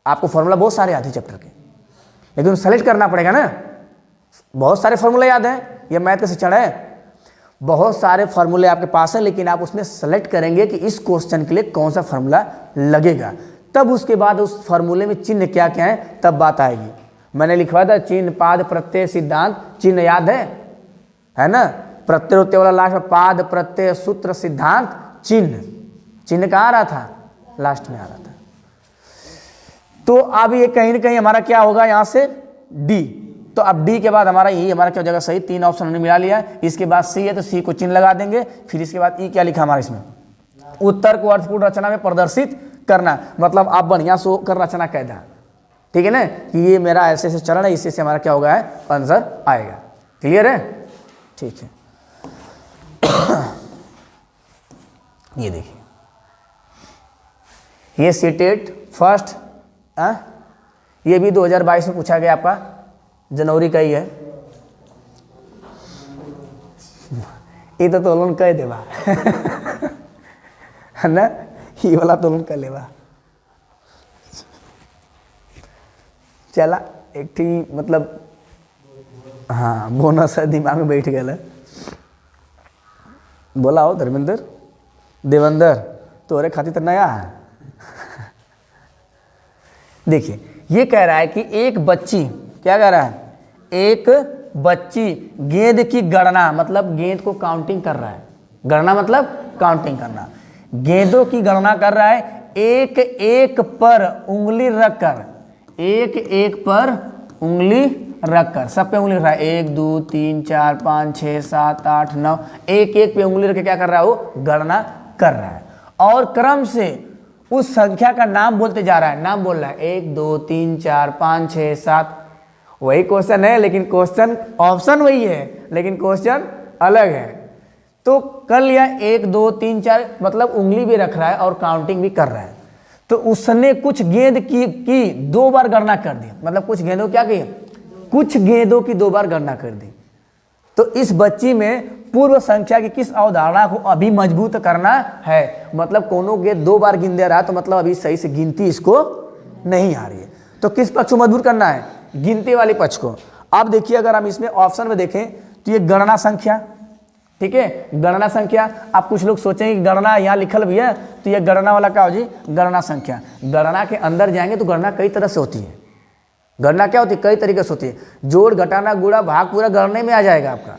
आपको फॉर्मूला बहुत सारे आते चैप्टर के, लेकिन सेलेक्ट करना पड़ेगा ना, बहुत सारे फॉर्मूले याद हैं, ये मैथ का शिक्षण है, बहुत सारे फॉर्मूले आपके पास हैं, लेकिन आप उसमें सेलेक्ट करेंगे कि इस क्वेश्चन के लिए कौन सा फॉर्मूला लगेगा, तब उसके बाद उस फॉर्मूले में चिन्ह क्या क्या है तब बात आएगी। मैंने लिखवा था चिन्ह पाद प्रत्यय सिद्धांत, चिन्ह याद है ना, प्रत्यय उत्तर वाला लास्ट में पाद प्रत्यय सूत्र सिद्धांत चिन्ह कहाँ आ रहा था, लास्ट में आ रहा था। तो अब ये कहीं ना कहीं हमारा क्या होगा, यहाँ से डी, तो अब डी के बाद हमारा यही हमारा क्या हो जाएगा, सही 3 ऑप्शन हमने मिला लिया। इसके बाद सी है तो सी को चिन्ह लगा देंगे, फिर इसके बाद ई क्या लिखा हमारा इसमें, उत्तर को अर्थपूर्ण रचना में प्रदर्शित करना, मतलब आप बढ़िया सो कर रचना कह दें, ठीक है ना, कि ये मेरा ऐसे ऐसे चरण है, इससे हमारा क्या होगा है आंसर आएगा। क्लियर है, ठीक है। ये देखिए, ये सीटेट फर्स्ट, ये भी 2022 में पूछा गया, आपका जनवरी का ही है, ये तो तोलन कह देवा है ना, ये वाला तोलन कर लेवा, चला एक ठीक मतलब हाँ बोनस है, दिमाग में बैठ गया। बोला हो धर्मेंद्र देवेंद्र, तोरे खातिर तो नया है। देखिए ये कह रहा है कि एक बच्ची, क्या कह रहा है, एक बच्ची गेंद की गणना, मतलब गेंद को काउंटिंग कर रहा है, गणना मतलब काउंटिंग करना, गेंदों की गणना कर रहा है, एक एक पर उंगली रखकर, एक एक पर उंगली रखकर, सब पे उंगली रख रहा है, 1 2 3 4 5 6 7 8 9, एक एक पे उंगली रख के क्या कर रहा है, वो गणना कर रहा है, और क्रम से उस संख्या का नाम बोलते जा रहा है, नाम बोल रहा है 1 2 3 4 5 6 7, वही क्वेश्चन है, लेकिन क्वेश्चन ऑप्शन वही है, लेकिन क्वेश्चन अलग है। तो कर लिया 1 2 3 4, मतलब उंगली भी रख रहा है और काउंटिंग भी कर रहा है, तो उसने कुछ गेंद की 2 बार गणना कर दी, मतलब कुछ गेंदों क्या की, कुछ गेंदों की 2 बार गणना कर दी। तो इस बच्ची में पूर्व संख्या की किस अवधारणा को अभी मजबूत करना है, मतलब कोनो गेंद 2 बार गिन दे रहा है, तो मतलब अभी सही से गिनती इसको नहीं आ रही है, तो किस पक्ष को मजबूत करना है, गिनती वाले पक्ष को। अब देखिए अगर हम इसमें ऑप्शन में देखें तो ये गणना संख्या, ठीक है। गणना संख्या, आप कुछ लोग सोचेंगे कि गणना यहाँ लिखल भी है तो ये गणना वाला क्या हो जी, गणना संख्या। गणना के अंदर जाएंगे तो गणना कई तरह से होती है। गणना क्या होती है, कई तरीके से होती है। जोड़ घटाना गुणा भाग पूरा गणने में आ जाएगा आपका।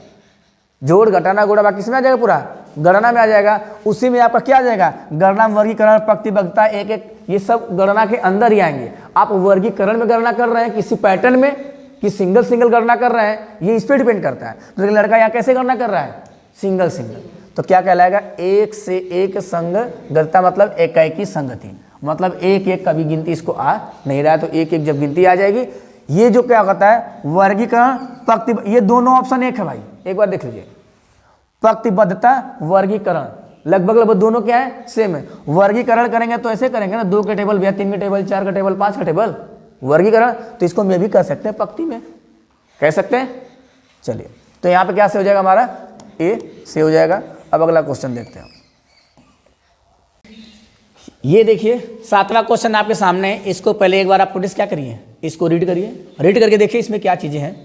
जोड़ घटाना गुणा भाग किसमें आ जाएगा, पूरा गणना में आ जाएगा। उसी में आपका क्या आ जाएगा, गणना, वर्गीकरण, प्रतिबद्धता, एक एक, ये सब गणना के अंदर ही आएंगे। आप वर्गीकरण में गणना कर रहे हैं किसी पैटर्न में कि सिंगल सिंगल गणना कर रहे हैं, ये इस पर डिपेंड करता है। तो लड़का यहाँ कैसे गणना कर रहा है, सिंगल सिंगल, तो क्या कहलाएगा, एक से एक संगतता, मतलब एकाएकी संगति, मतलब एक एक कभी गिनती इसको आ नहीं रहा है तो एक एक जब गिनती आ जाएगी। ये जो क्या होता है, वर्गीकरण, प्रतिबद्ध, ये दोनों ऑप्शन एक है भाई, एक बार देख लीजिए। प्रतिबद्धता, वर्गीकरण, लगभग दोनों क्या है, सेम है। वर्गीकरण करेंगे तो ऐसे करेंगे ना, 2 के टेबल भैया, 3 के टेबल, 4 के टेबल, 5 के टेबल, वर्गीकरण। तो इसको मैं भी कर सकते हैं, पंक्ति में कह सकते हैं। चलिए, तो यहाँ पे क्या से हो जाएगा हमारा, ए से हो जाएगा। अब अगला क्वेश्चन देखते हैं। ये देखिए 7वां क्वेश्चन आपके सामने है। इसको पहले एक बार आप नोटिस क्या करिए, इसको रीड करिए, रीड करके देखिए इसमें क्या चीज़ें हैं।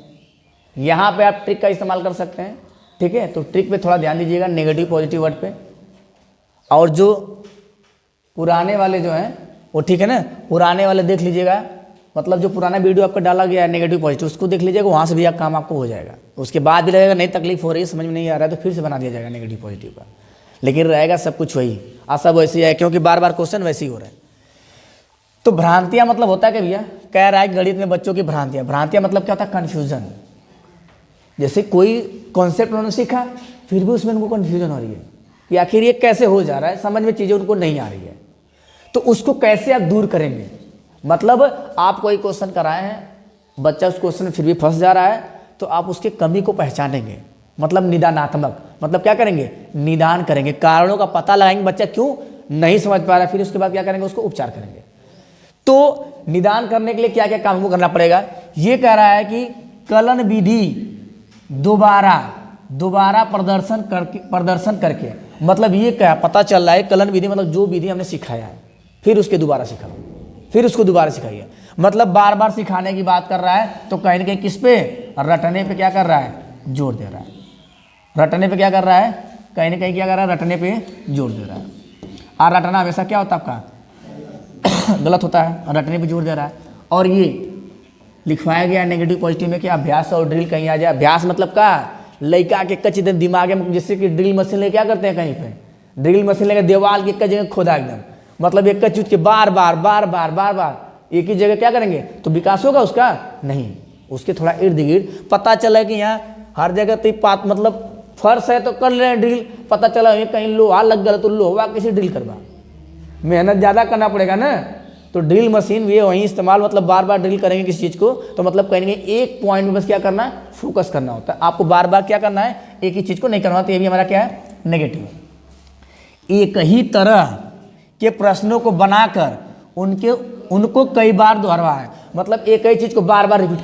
यहाँ पे आप ट्रिक का इस्तेमाल कर सकते हैं, ठीक है। तो ट्रिक पे थोड़ा ध्यान दीजिएगा, नेगेटिव पॉजिटिव वर्ड पे। और जो पुराने वाले जो हैं वो, ठीक है ना, पुराने वाले देख लीजिएगा, मतलब जो पुराना वीडियो आपका डाला गया है नेगेटिव पॉजिटिव, उसको देख लीजिएगा, वहाँ से भी आप काम आपको हो जाएगा। उसके बाद भी लगेगा नहीं तकलीफ हो रही है, समझ में नहीं आ रहा है, तो फिर से बना दिया जाएगा नेगेटिव पॉजिटिव का, लेकिन रहेगा सब कुछ वही, सब वैसे ही है, क्योंकि बार बार क्वेश्चन वैसे ही हो रहे हैं। तो भ्रांतियाँ मतलब होता है क्या भैया, कह रहा है गणित में बच्चों की भ्रांतियाँ। भ्रांतियाँ मतलब क्या होता है, कन्फ्यूजन। जैसे कोई कॉन्सेप्ट उन्होंने सीखा, फिर भी उसमें उनको कन्फ्यूजन हो रही है कि आखिर ये कैसे हो जा रहा है, समझ में चीज़ें उनको नहीं आ रही है, तो उसको कैसे आप दूर करेंगे। मतलब आप कोई क्वेश्चन कराए हैं, बच्चा उस क्वेश्चन में फिर भी फंस जा रहा है, तो आप उसके कमी को पहचानेंगे, मतलब निदानात्मक, मतलब क्या करेंगे, निदान करेंगे, कारणों का पता लगाएंगे, बच्चा क्यों नहीं समझ पा रहा है, फिर उसके बाद क्या करेंगे, उसको उपचार करेंगे। तो निदान करने के लिए क्या क्या काम को करना पड़ेगा, ये कह रहा है कि कलन विधि दोबारा प्रदर्शन करके, मतलब ये क्या पता चल रहा है, कलन विधि मतलब जो विधि हमने सिखाया है फिर उसके दोबारा सिखाओ, फिर उसको दोबारा सिखाइए, मतलब बार बार सिखाने की बात कर रहा है। तो कहीं ना कहीं किस पे, रटने पे क्या कर रहा है, जोर दे रहा है। रटने पे क्या कर रहा है, कहीं ना कहीं क्या कर रहा है, रटने पे जोर दे रहा है। और रटना हमेशा क्या होता है आपका गलत होता है, रटने पे जोर दे रहा है। और ये लिखवाया गया नेगेटिव पॉजिटिव में कि अभ्यास और ड्रिल कहीं आ जाए। अभ्यास मतलब क्या, लड़का के कच्चे एकदम दिमाग में, जैसे कि ड्रिल मशीन ले क्या करते हैं, कहीं पे ड्रिल मशीन लेकर दीवार की एक जगह खोदा एकदम, मतलब एक चीज के बार बार एक ही जगह क्या करेंगे, तो विकास होगा उसका नहीं। उसके थोड़ा इर्द गिर्द पता चला कि यहाँ हर जगह तो मतलब फर्श है तो कर ले रहे ड्रिल, पता चला कहीं लोहा लग गया तो लोहा किसी ड्रिल करवा, मेहनत ज़्यादा करना पड़ेगा ना। तो ड्रिल मशीन भी वहीं इस्तेमाल, मतलब बार बार ड्रिल करेंगे किसी चीज़ को, तो मतलब कहेंगे एक पॉइंट में बस क्या करना है, फोकस करना होता है। आपको बार बार क्या करना है, एक ही चीज़ को नहीं करना होता। ये भी हमारा क्या है, नेगेटिव। एक ही तरह के प्रश्नों को बनाकर उनको कई बार दोहराए, मतलब एक ही चीज़ को बार बार रिपीट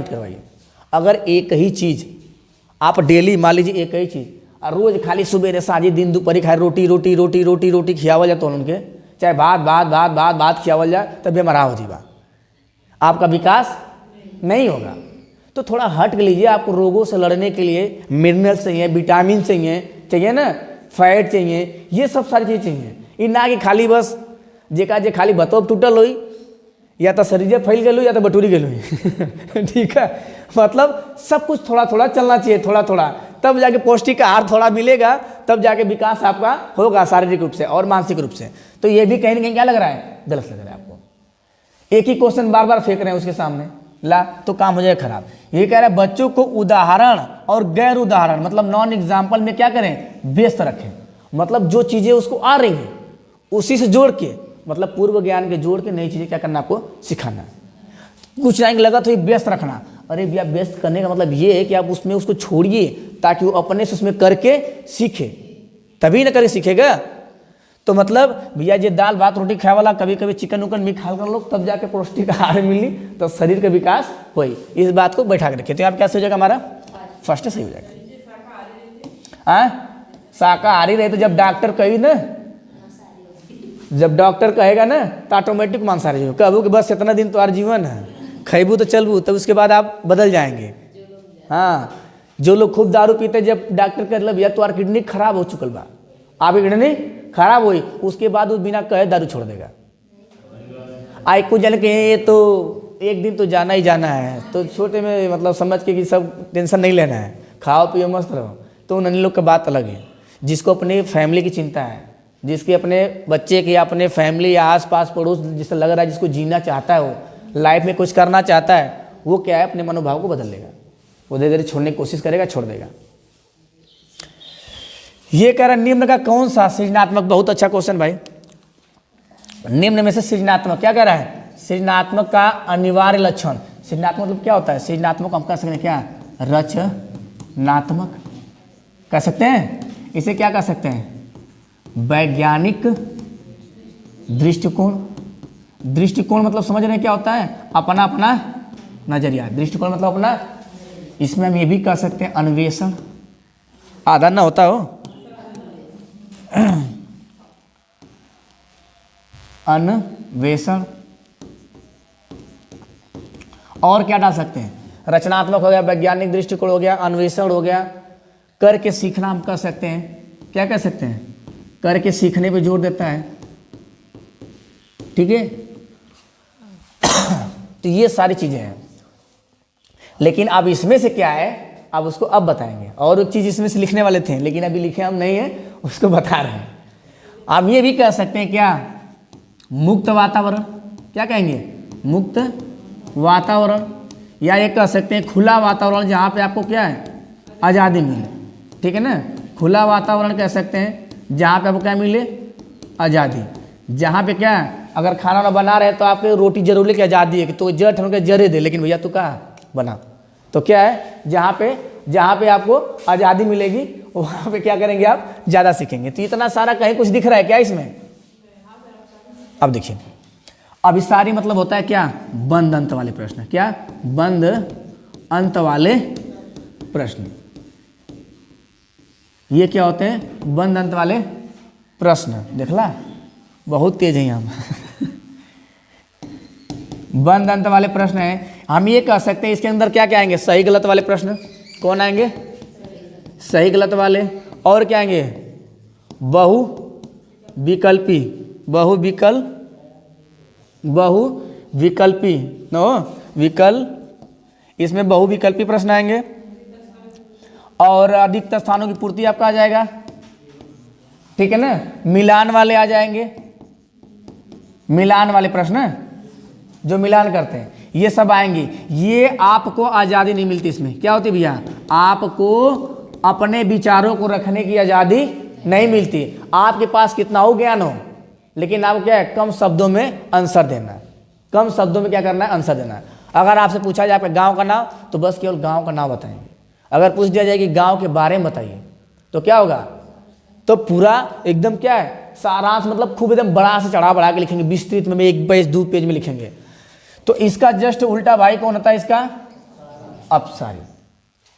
करवाइए। अगर एक ही चीज़ आप डेली, मान लीजिए एक ही चीज़, और रोज़ खाली सुबह साझी दिन दोपहरी खाए रोटी खियावल जाए, तो उनके चाहे भात खियावल जाए, तब भी मरा हो जीवा, आपका विकास नहीं होगा। तो थोड़ा हट लीजिए। आपको रोगों से लड़ने के लिए मिनरल्स चाहिए, विटामिन चाहिए ना, फैट चाहिए, ये सब सारी चीज़ चाहिए। ये ना कि खाली बस जे खाली बतौब टूटल हुई, या तो शरीर फैल गई या तो बटूरी गई हुई ठीक है, मतलब सब कुछ थोड़ा थोड़ा चलना चाहिए, थोड़ा, तब जाके पौष्टिक आहार थोड़ा मिलेगा, तब जाके विकास आपका होगा शारीरिक रूप से और मानसिक रूप से। तो ये भी कहीं ना कहीं क्या लग रहा है, गलत लग रहा है आपको। एक ही क्वेश्चन बार बार फेंक रहे हैं उसके सामने, ला तो काम हो जाएगा खराब। ये कह रहा है बच्चों को उदाहरण और गैर उदाहरण, मतलब नॉन एग्जाम्पल में क्या करें, व्यस्त रखें, मतलब जो चीज़ें उसको आ रही हैं उसी से जोड़ के, मतलब पूर्व ज्ञान के जोड़ के नई चीज़ें क्या करना, आपको सिखाना। कुछ टाइम लगा तो ये व्यस्त रखना। अरे भैया व्यस्त करने का मतलब ये है कि आप उसमें उसको छोड़िए ताकि वो अपने से उसमें करके सीखे, तभी ना करके सीखेगा। तो मतलब भैया ये दाल भात रोटी खाए वाला कभी कभी चिकन उकन भी खा कर लो, तब जाके पौष्टिक आहार मिली तो शरीर का विकास होई। इस बात को बैठा के रखिए। तो आप क्या हो जाएगा, हमारा फर्स्ट सही हो जाएगा। शाकाहारी रहे तो जब डॉक्टर कही ना, जब डॉक्टर कहेगा ना तो ऑटोमेटिक मांसाहारी जीवन कहबू कि बस इतना दिन तुम्हारा जीवन है, खैबू तो चलबू, तब उसके बाद आप बदल जाएंगे। हाँ, जो लोग खूब दारू पीते, जब डॉक्टर कहला भैया तुम्हारी किडनी खराब हो चुकल बा, आपकी किडनी खराब हुई, उसके बाद वो बिना कहे दारू छोड़ देगा। आई कुछ जन के ये तो एक दिन तो जाना ही जाना है, तो छोटे में मतलब समझ के कि सब टेंशन नहीं लेना है, खाओ पियो मस्त रहो, तो उन लोग की बात अलग है। जिसको अपनी फैमिली की चिंता है, जिसके अपने बच्चे की, अपने फैमिली या आस पास पड़ोस जिससे लग रहा है, जिसको जीना चाहता है, वो लाइफ में कुछ करना चाहता है, वो क्या है अपने मनोभाव को बदल लेगा, वो धीरे धीरे छोड़ने की कोशिश करेगा, छोड़ देगा। ये कह रहा निम्न का कौन सा सृजनात्मक, बहुत अच्छा क्वेश्चन भाई, निम्न में से सृजनात्मक क्या कह रहा है, सृजनात्मक का अनिवार्य लक्षण। सृजनात्मक मतलब क्या होता है, सृजनात्मक हम कह सकते हैं क्या, रचनात्मक कह सकते हैं, इसे क्या कह सकते हैं, वैज्ञानिक दृष्टिकोण। दृष्टिकोण मतलब समझ रहे हैं क्या होता है, अपना अपना नजरिया। दृष्टिकोण मतलब अपना, इसमें हम ये भी कह सकते हैं अन्वेषण, आधा ना होता हो, अन्वेषण। और क्या डाल सकते हैं, रचनात्मक हो गया, वैज्ञानिक दृष्टिकोण हो गया, अन्वेषण हो गया, करके सीखना हम कह सकते हैं, क्या कह सकते हैं, करके सीखने पे जोर देता है, ठीक है। तो ये सारी चीजें हैं, लेकिन अब इसमें से क्या है, अब उसको अब बताएंगे। और एक चीज इसमें से लिखने वाले थे, लेकिन अभी लिखे हम नहीं है, उसको बता रहे हैं। आप ये भी कह सकते हैं क्या, मुक्त वातावरण, क्या कहेंगे, मुक्त वातावरण, या ये कह सकते हैं खुला वातावरण, जहाँ पे आपको क्या है, आज़ादी मिले, ठीक है ना। खुला वातावरण कह सकते हैं जहाँ पे आपको क्या मिले, आज़ादी। जहाँ पे क्या है, अगर खाना ना बना रहे तो आपके रोटी जरूर लेके आज़ादी है कि तो जड़ ठन के जरे दे, लेकिन भैया तू कहाँ बना, तो क्या है, जहाँ पे आपको आज़ादी मिलेगी वहाँ पे क्या करेंगे आप, ज़्यादा सीखेंगे। तो इतना सारा कहीं कुछ दिख रहा है क्या इसमें, अब देखिए अभिसारी मतलब होता है क्या, बंद अंत वाले प्रश्न, क्या बंद अंत वाले प्रश्न, ये क्या होते हैं, बंद अंत वाले प्रश्न। देखला बहुत तेज है हम बंद अंत वाले प्रश्न है, हम ये कह सकते हैं इसके अंदर क्या क्या आएंगे, सही गलत वाले प्रश्न। कौन आएंगे, सही गलत वाले। और क्या आएंगे, बहुविकल्पी, बहुविकल्पी नो विकल्प, इसमें बहुविकल्पी प्रश्न आएंगे। और अधिकतर स्थानों की पूर्ति आपका आ जाएगा, ठीक है ना। मिलान वाले आ जाएंगे, मिलान वाले प्रश्न जो मिलान करते हैं, ये सब आएंगे। ये आपको आज़ादी नहीं मिलती इसमें, क्या होती भैया, आपको अपने विचारों को रखने की आज़ादी नहीं मिलती। आपके पास कितना हो ज्ञान हो, लेकिन आपको क्या है, कम शब्दों में आंसर देना है, कम शब्दों में क्या करना है, आंसर देना है। अगर आपसे पूछा जाए आपके गांव का नाम, तो बस केवल गांव का नाम बताएंगे। अगर पूछ दिया जाए कि गांव के बारे में बताइए, तो क्या होगा, तो पूरा एकदम क्या है, सारांश मतलब खूब एकदम बड़ा से चढ़ा बढ़ा के लिखेंगे, विस्तृत में 1 पेज 2 पेज में लिखेंगे। तो इसका जस्ट उल्टा भाई कौन होता है, इसका अपसारी।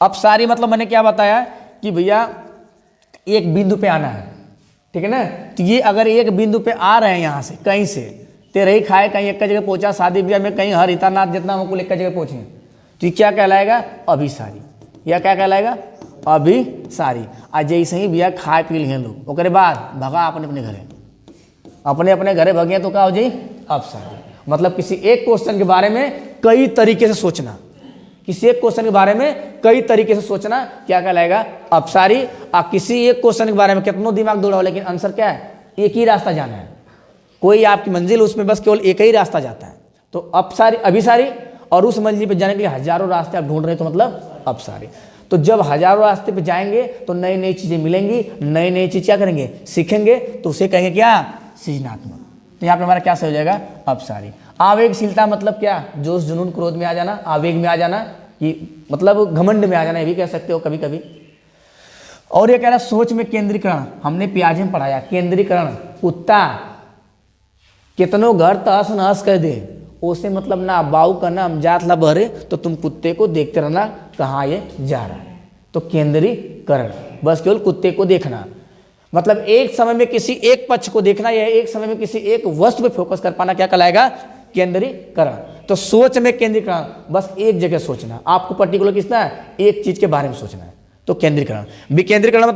अपसारी मतलब मैंने क्या बताया कि भैया एक बिंदु पे आना है, ठीक है ना। तो ये अगर एक बिंदु पे आ रहे हैं यहाँ से कहीं से, तेरे ही खाए कहीं एक जगह पहुंचा, शादी ब्याह में कहीं हर हितानाथ जितना हमको एक जगह पहुंचे, तो ये क्या कहलाएगा, अभिसारी। या क्या कहलाएगा, अभिसारी। आज जैसे ही भैया खाए पी लिए लोग, ओकरे बाद भगा अपने अपने घरे, अपने अपने घरे भगे, तो क्या हो जाए, अपसारी। मतलब किसी एक क्वेश्चन के बारे में कई तरीके से सोचना, किसी एक क्वेश्चन के बारे में कई तरीके से सोचना क्या कहलाएगा, अपसारी। आप किसी एक क्वेश्चन के बारे में कितनों दिमाग दौड़ाओ, लेकिन आंसर क्या है, एक ही रास्ता जाना है, कोई आपकी मंजिल उसमें बस केवल एक ही रास्ता जाता है, तो अपसारी अभिसारी। और उस मंजिल पे जाने के लिए हजारों रास्ते आप ढूंढ रहे, तो मतलब अपसारी। तो जब हजारों रास्ते पे जाएंगे तो नई नई चीजें मिलेंगी, नई नई चीज क्या करेंगे, सीखेंगे, तो उसे कहेंगे क्या, सृजनात्मक। तो यहाँ पे हमारा क्या सही हो जाएगा, अपसारी। आवेगशीलता मतलब क्या, जोश जुनून क्रोध में आ जाना, आवेग में आ जाना, कि मतलब घमंड में आ जाना, ये भी कह सकते हो कभी कभी। और ये कह रहा सोच में केंद्रीकरण, हमने प्याज में पढ़ाया, केंद्रीकरण। कुत्ता कितनों घर तहस नहस कर दे, उसे मतलब ना बाऊ का नाम जात ला बहरे, तो तुम कुत्ते को देखते रहना कहाँ ये जा रहा है। तो केंद्रीकरण, बस केवल कुत्ते को देखना, मतलब एक समय में किसी एक पक्ष को देखना, या एक समय में किसी एक वस्तु पे फोकस कर पाना, क्या कहलाएगा, केंद्रीकरण। तो सोच में केंद्रीकरण, बस एक जगह सोचना, आपको पर्टिकुलर किसना है, एक चीज के बारे में सोचना है। तो केंद्रीकरण, विकेंद्रीकरण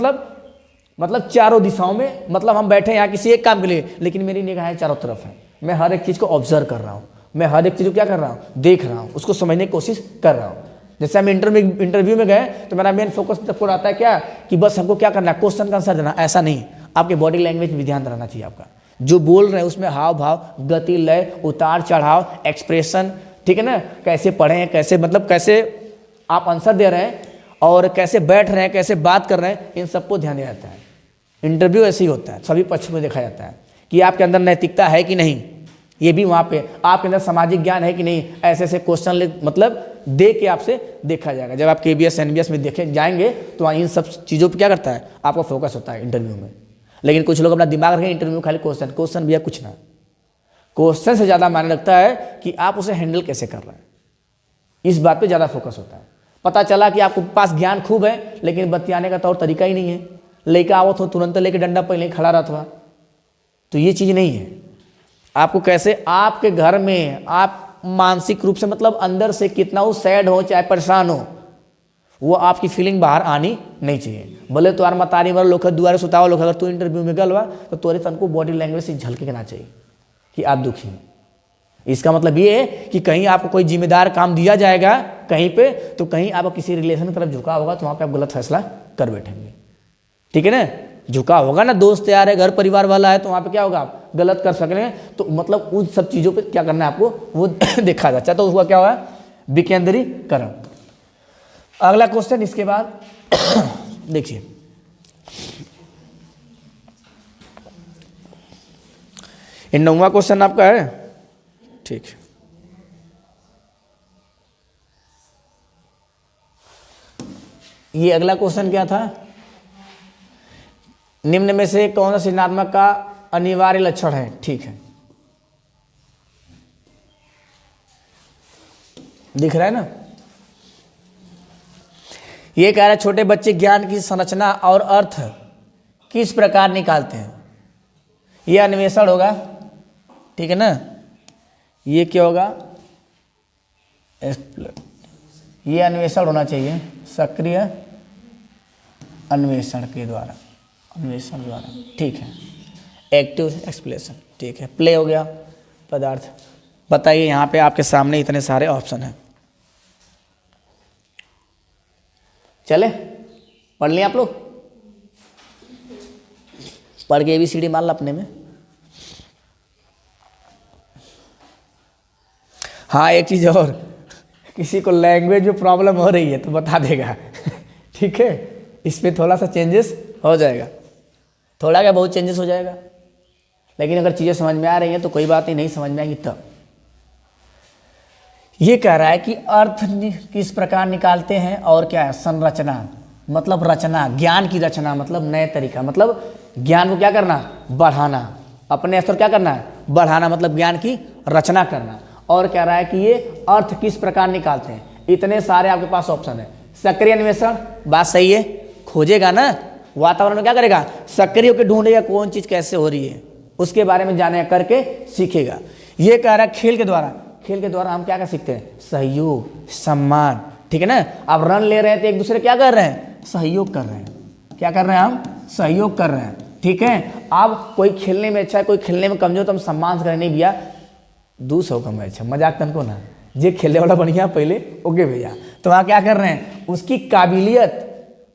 मतलब चारों दिशाओं में, मतलब हम बैठे यहाँ किसी एक काम के लिए, लेकिन मेरी निगाहें चारों तरफ है, मैं हर एक चीज को ऑब्जर्व कर रहा हूँ, मैं हर एक चीज को क्या कर रहा हूँ, देख रहा हूँ, उसको समझने की कोशिश कर रहा हूँ। जैसे हम इंटरव्यू में गए तो मेरा मेन फोकस तब पर आता है क्या, कि बस हमको क्या करना है, क्वेश्चन का आंसर देना, ऐसा नहीं, आपके बॉडी लैंग्वेज में भी ध्यान रहना चाहिए आपका, जो बोल रहे हैं उसमें हाव भाव, गति, लय, उतार चढ़ाव, एक्सप्रेशन, ठीक है ना, कैसे पढ़े हैं, कैसे मतलब कैसे आप आंसर दे रहे हैं, और कैसे बैठ रहे हैं, कैसे बात कर रहे हैं, इन सबको ध्यान दिया जाता है। इंटरव्यू ऐसे ही होता है, सभी पक्ष में देखा जाता है कि आपके अंदर नैतिकता है कि नहीं, ये भी वहाँ पे आपके अंदर सामाजिक ज्ञान है कि नहीं, ऐसे ऐसे क्वेश्चन मतलब दे के आपसे देखा जाएगा। जब आप KBS NBS में देखे जाएंगे तो वहाँ इन सब चीज़ों पे क्या करता है, आपका फोकस होता है इंटरव्यू में। लेकिन कुछ लोग अपना दिमाग रखें इंटरव्यू में खाली क्वेश्चन भी है, कुछ ना, क्वेश्चन से ज़्यादा मायने रखता है कि आप उसे हैंडल कैसे कर रहे हैं, इस बात पे ज़्यादा फोकस होता है। पता चला कि आपके पास ज्ञान खूब है लेकिन बतियाने का तौर तरीका ही नहीं है, लेकर आओ तो तुरंत लेके डंडा पहले खड़ा रहता हुआ, तो ये चीज़ नहीं है। आपको कैसे आपके घर में आप मानसिक रूप से मतलब अंदर से कितना वो सैड हो चाहे परेशान हो, वो आपकी फीलिंग बाहर आनी नहीं चाहिए। भले तुम्हार मतारी वाला लोग दुआरे सुताओ लोग, अगर तू इंटरव्यू में गलवा तो तोरे तन को बॉडी लैंग्वेज से झलके ना चाहिए कि आप दुखी हैं। इसका मतलब ये है कि कहीं आपको कोई जिम्मेदार काम दिया जाएगा कहीं पे, तो कहीं आप किसी रिलेशन की तरफ झुका होगा तो वहाँ पे आप गलत फैसला कर बैठेंगे, ठीक है ना। झुका होगा ना, दोस्त यार है, घर परिवार वाला है, तो वहाँ पे क्या होगा, आप गलत कर सकते, तो मतलब उन सब चीज़ों पे क्या करना है आपको, वो देखा जाता है। तो उसका क्या हुआ, विकेंद्रीकरण। अगला क्वेश्चन इसके बाद देखिए, ये 9वां क्वेश्चन आपका है, ठीक है। ये अगला क्वेश्चन क्या था, निम्न में से कौन सा सृजनात्मक का अनिवार्य लक्षण है, ठीक है, दिख रहा है ना। ये कह रहा है छोटे बच्चे ज्ञान की संरचना और अर्थ किस प्रकार निकालते हैं, यह अन्वेषण होगा, ठीक है ना। ये क्या होगा, ये अन्वेषण होना चाहिए, सक्रिय अन्वेषण के द्वारा, अन्वेषण द्वारा, ठीक है। एक्टिव एक्सप्लेनेशन, ठीक है। प्ले हो गया, पदार्थ। बताइए यहाँ पे आपके सामने इतने सारे ऑप्शन हैं, चले पढ़ लिया आप लोग, पढ़ के ABCD मान लो अपने में। हाँ एक चीज़ और, किसी को लैंग्वेज में प्रॉब्लम हो रही है तो बता देगा ठीक है, इस पर थोड़ा सा चेंजेस हो जाएगा, थोड़ा क्या बहुत चेंजेस हो जाएगा, लेकिन अगर चीज़ें समझ में आ रही हैं तो कोई बात नहीं, नहीं समझ में आएगी तब। ये कह रहा है कि अर्थ किस प्रकार निकालते हैं, और क्या है, संरचना मतलब रचना, ज्ञान की रचना मतलब नए तरीका, मतलब ज्ञान को क्या करना, बढ़ाना, अपने स्तर क्या करना है, बढ़ाना, मतलब ज्ञान की रचना करना। और कह रहा है कि ये अर्थ किस प्रकार निकालते हैं, इतने सारे आपके पास ऑप्शन है। सक्रिय अन्वेषण, बात सही है, खोजेगा ना, वातावरण में क्या करेगा, सक्रिय होकर ढूंढेगा कौन चीज़ कैसे हो रही है, उसके बारे में जाने करके सीखेगा। ये कह रहा है खेल के द्वारा, खेल के द्वारा हम क्या कर सीखते हैं, सहयोग, सम्मान, ठीक है ना। आप रन ले रहे हैं तो एक दूसरे क्या कर रहे हैं, सहयोग कर रहे हैं, क्या कर रहे हैं, हम सहयोग कर रहे हैं, ठीक है। आप कोई खेलने में अच्छा है, कोई खेलने में कमजोर, तो हम सम्मान से करें, नहीं भैया 200 का मैच है, मजाक तन को ना, जे खेलने वाला बढ़िया पहले ओके भैया, तो वहाँ क्या कर रहे हैं, उसकी काबिलियत,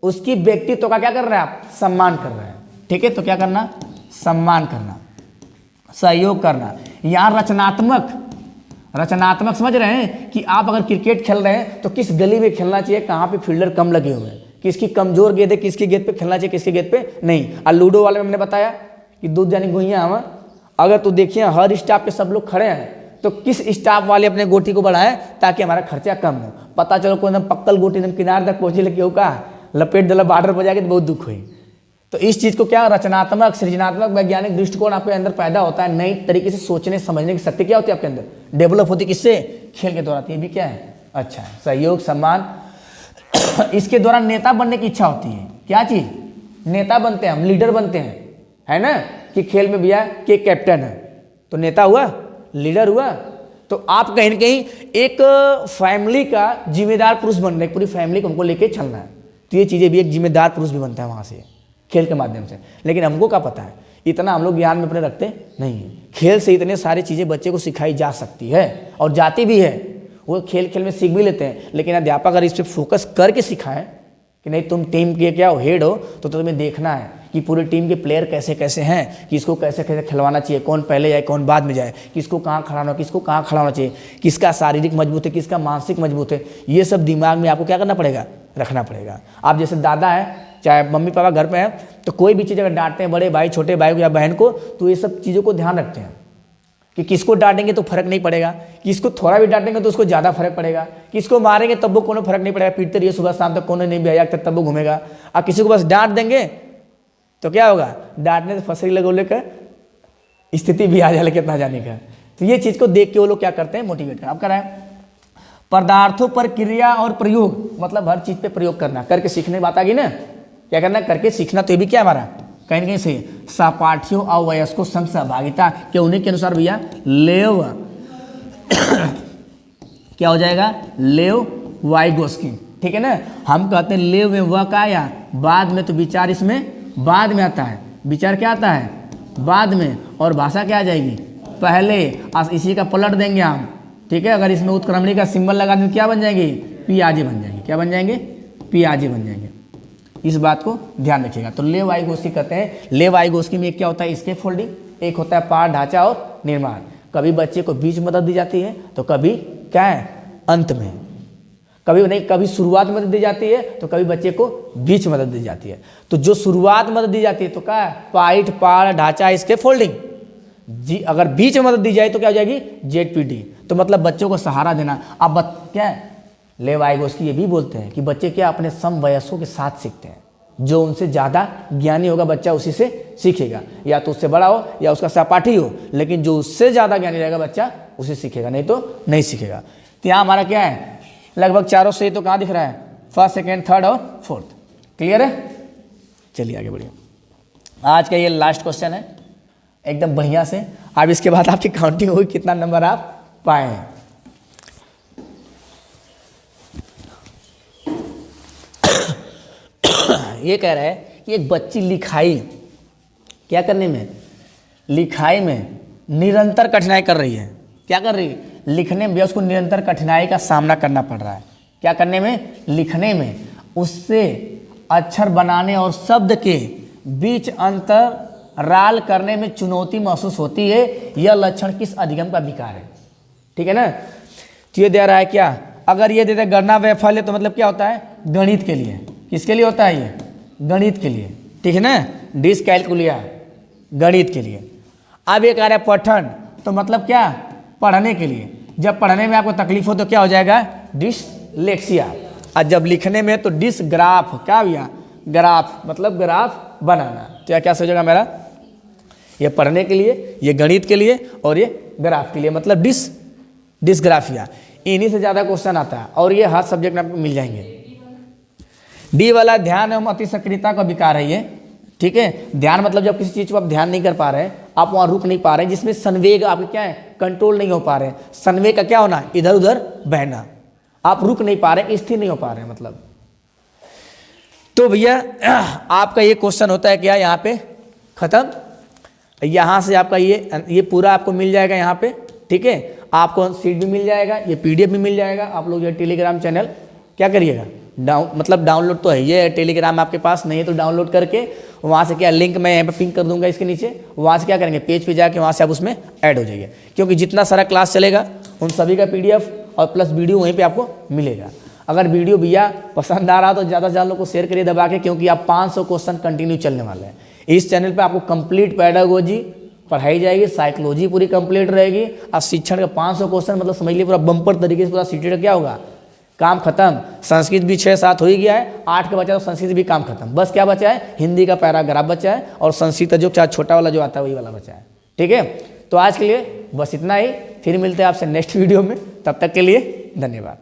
उसकी व्यक्तित्व का क्या कर रहे हैं आप, सम्मान कर रहे हैं, ठीक है। तो क्या करना, सम्मान करना, सहयोग करना। यहाँ रचनात्मक, रचनात्मक समझ रहे हैं कि आप अगर क्रिकेट खेल रहे हैं तो किस गली में खेलना चाहिए, कहाँ पे फील्डर कम लगे हुए हैं, किसकी कमजोर गेंद है, किसकी गेंद पे खेलना चाहिए, किसकी गेंद पे नहीं। और लूडो वाले में मैंने बताया कि 2 जानी गुइयाँ हम, अगर तो देखिए हर स्टाफ पे सब लोग खड़े हैं तो किस स्टाफ वाले अपने गोटी को बढ़ाएं ताकि हमारा खर्चा कम हो। पता चलो कोई एकदम पक्कल गोटी एकदम किनारे तक पहुंचे, लेके का लपेट दिला बॉर्डर पर जाके तो बहुत दुख हुई। तो इस चीज़ को क्या, रचनात्मक, सृजनात्मक, वैज्ञानिक दृष्टिकोण आपके अंदर पैदा होता है, नई तरीके से सोचने समझने की शक्ति क्या होती है आपके अंदर, डेवलप होती है, किससे, खेल के द्वारा। ये भी क्या है, अच्छा है, सहयोग, सम्मान। इसके द्वारा नेता बनने की इच्छा होती है, क्या चीज़, नेता बनते हैं हम, लीडर बनते हैं, है ना। कि खेल में भैया के कैप्टन है तो नेता हुआ, लीडर हुआ। तो आप कहीं ना कहीं एक फैमिली का जिम्मेदार पुरुष बन रहे, पूरी फैमिली को हमको लेके चलना है, तो ये चीज़ें भी एक जिम्मेदार पुरुष भी बनता है वहाँ से, खेल के माध्यम से। लेकिन हमको क्या पता है, इतना हम लोग ज्ञान में अपने रखते नहीं हैं। खेल से इतने सारी चीज़ें बच्चे को सिखाई जा सकती है और जाती भी है, वो खेल खेल में सीख भी लेते हैं। लेकिन अध्यापक अगर इस पर फोकस करके सिखाएं कि नहीं तुम टीम के क्या हो, हेड हो, तो तुम्हें देखना है कि पूरी टीम के प्लेयर कैसे कैसे हैं, किसको कैसे कैसे खिलवाना चाहिए, कौन पहले जाए कौन बाद में जाए, किसको कहाँ खिलाना, किसको कहाँ खिलाना चाहिए, किसका शारीरिक मजबूत है, किसका मानसिक मजबूत है, ये सब दिमाग में आपको क्या करना पड़ेगा, रखना पड़ेगा। आप जैसे दादा है, चाहे मम्मी पापा घर पे हैं, तो कोई भी चीज़ अगर डांटते हैं बड़े भाई छोटे भाई को या बहन को, तो ये सब चीज़ों को ध्यान रखते हैं कि किसको डांटेंगे तो फर्क नहीं पड़ेगा, किसको थोड़ा भी डांटेंगे तो उसको ज़्यादा फर्क पड़ेगा, किसको मारेंगे तब वो कोनो फर्क नहीं पड़ेगा, पीटते रहिए सुबह शाम तक, कोने नहीं भी आया तब वो घूमेगा। और किसी को बस डांट देंगे तो क्या होगा, डांटने से फसरी लगोले का स्थिति भी आ जाए कितना जाने का। तो ये चीज़ को देख के वो लोग क्या करते हैं, मोटिवेट कर। अब कर रहे हैं पदार्थों पर क्रिया और प्रयोग, मतलब हर चीज़ पे प्रयोग करना, करके सीखने बात आ गई ना, क्या करना, करके सीखना। तो ये भी क्या हमारा कहीं ना कहीं से सहपाठियों और वयस्कों संघ सहभागिता के उन्हीं के अनुसार भैया लेव क्या हो जाएगा, लेव वाइगोस्की, ठीक है ना। हम कहते हैं लेव में वह का आया बाद में, तो विचार इसमें बाद में आता है, विचार क्या आता है बाद में, और भाषा क्या आ जाएगी पहले। इसी का पलट देंगे हम, ठीक है। अगर इसमें उत्क्रमणी का सिंबल लगा दें क्या बन जाएंगे, पियाजे बन जाएंगे, क्या बन जाएंगे, पियाजे बन जाएंगे। इस बात को ध्यान रखिएगा। तो ले वाइगोस्की कहते हैं, ले वाइगोस्की में एक क्या होता है, स्केप फोल्डिंग, एक होता है पाठ ढांचा और निर्माण। कभी बच्चे को बीच में मदद दी जाती है तो कभी क्या है अंत में, कभी नहीं, कभी शुरुआत में मदद दी जाती है तो कभी बच्चे को बीच में मदद दी जाती है। तो जो शुरुआत में मदद दी जाती है तो क्या है, पाइट पाठ ढांचा स्केप फोल्डिंग जी। अगर बीच में मदद दी जाए तो क्या हो जाएगी, जेडपीडी। तो मतलब बच्चों को सहारा देना। अब क्या है, ले वाइगोस्की ये भी बोलते हैं कि बच्चे क्या अपने समवयस्कों के साथ सीखते हैं, जो उनसे ज़्यादा ज्ञानी होगा बच्चा उसी से सीखेगा, या तो उससे बड़ा हो या उसका सहपाठी हो, लेकिन जो उससे ज़्यादा ज्ञानी रहेगा बच्चा उसे सीखेगा, नहीं तो नहीं सीखेगा। तो यहाँ हमारा क्या है, लगभग चारों से तो कहाँ दिख रहा है, फर्स्ट सेकेंड थर्ड और फोर्थ, क्लियर है। चलिए आगे बढ़िए। आज का ये लास्ट क्वेश्चन है एकदम बढ़िया से। अब इसके बाद आपकी काउंटिंग होगी कितना नंबर आप पाए हैं। ये कह रहा है कि एक बच्ची लिखाई क्या करने में, लिखाई में निरंतर कठिनाई कर रही है। क्या कर रही है, लिखने में उसको निरंतर कठिनाई का सामना करना पड़ रहा है। क्या करने में, लिखने में उससे अक्षर बनाने और शब्द के बीच अंतराल करने में चुनौती महसूस होती है। यह लक्षण किस अधिगम का विकार है, ठीक है ना। तो ये दे रहा है क्या, अगर ये देते गणना वैफल्य तो मतलब क्या होता है, गणित के लिए। किसके लिए होता है ये, गणित के लिए, ठीक है ना, डिसकैलकुलिया गणित के लिए। अब ये कह रहा है पठन, तो मतलब क्या, पढ़ने के लिए। जब पढ़ने में आपको तकलीफ हो तो क्या हो जाएगा, डिसलेक्सिया। और जब लिखने में तो डिसग्राफ, क्या हुआ, ग्राफ, मतलब ग्राफ बनाना। तो क्या सोचेगा मेरा, ये पढ़ने के लिए, ये गणित के लिए और ये ग्राफ के लिए, मतलब डिसग्राफिया। इन्हीं से ज़्यादा क्वेश्चन आता है और ये हर सब्जेक्ट में आपको मिल जाएंगे। डी वाला ध्यान एवं अति सक्रियता का विकार है ये, ठीक है। ध्यान मतलब जब किसी चीज़ को आप ध्यान नहीं कर पा रहे हैं, आप वहाँ रुक नहीं पा रहे हैं, जिसमें संवेग आपके क्या है, कंट्रोल नहीं हो पा रहे हैं। संवेग का क्या होना, इधर उधर बहना, आप रुक नहीं पा रहे, स्थिर नहीं हो पा रहे हैं मतलब। तो भैया आपका ये क्वेश्चन होता है क्या, यहाँ पे खत्म। यहाँ से आपका ये पूरा आपको मिल जाएगा यहाँ पे, ठीक है। आपको सीट भी मिल जाएगा, ये PDF भी मिल जाएगा। आप लोग जो टेलीग्राम चैनल क्या करिएगा, डाउनलोड तो है ये, टेलीग्राम आपके पास नहीं है तो डाउनलोड करके वहाँ से क्या, लिंक मैं यहाँ पे पिन कर दूंगा इसके नीचे, वहाँ से क्या करेंगे, पेज पे जाके वहाँ से आप उसमें ऐड हो जाइए। क्योंकि जितना सारा क्लास चलेगा उन सभी का PDF और प्लस वीडियो वहीं पे आपको मिलेगा। अगर वीडियो भैया पसंद आ रहा तो ज़्यादा से ज़्यादा लोग को शेयर करिए दबा के, क्योंकि आप 500 क्वेश्चन कंटिन्यू चलने वाले हैं इस चैनल पर। आपको कंप्लीट पेडागोजी पढ़ाई जाएगी, साइकोलॉजी पूरी कंप्लीट रहेगी, और शिक्षण का 500 क्वेश्चन, मतलब समझ लीजिए पूरा बम्पर तरीके से पूरा सीटेड क्या होगा, काम खत्म। संस्कृत भी 6-7 हो ही गया है, 8 का बचा तो संस्कृत भी काम खत्म। बस क्या बचा है, हिंदी का पैराग्राफ बचा है और संस्कृत जो छोटा वाला जो आता है वही वाला बचा है, ठीक है। तो आज के लिए बस इतना ही, फिर मिलते हैं आपसे नेक्स्ट वीडियो में, तब तक के लिए धन्यवाद।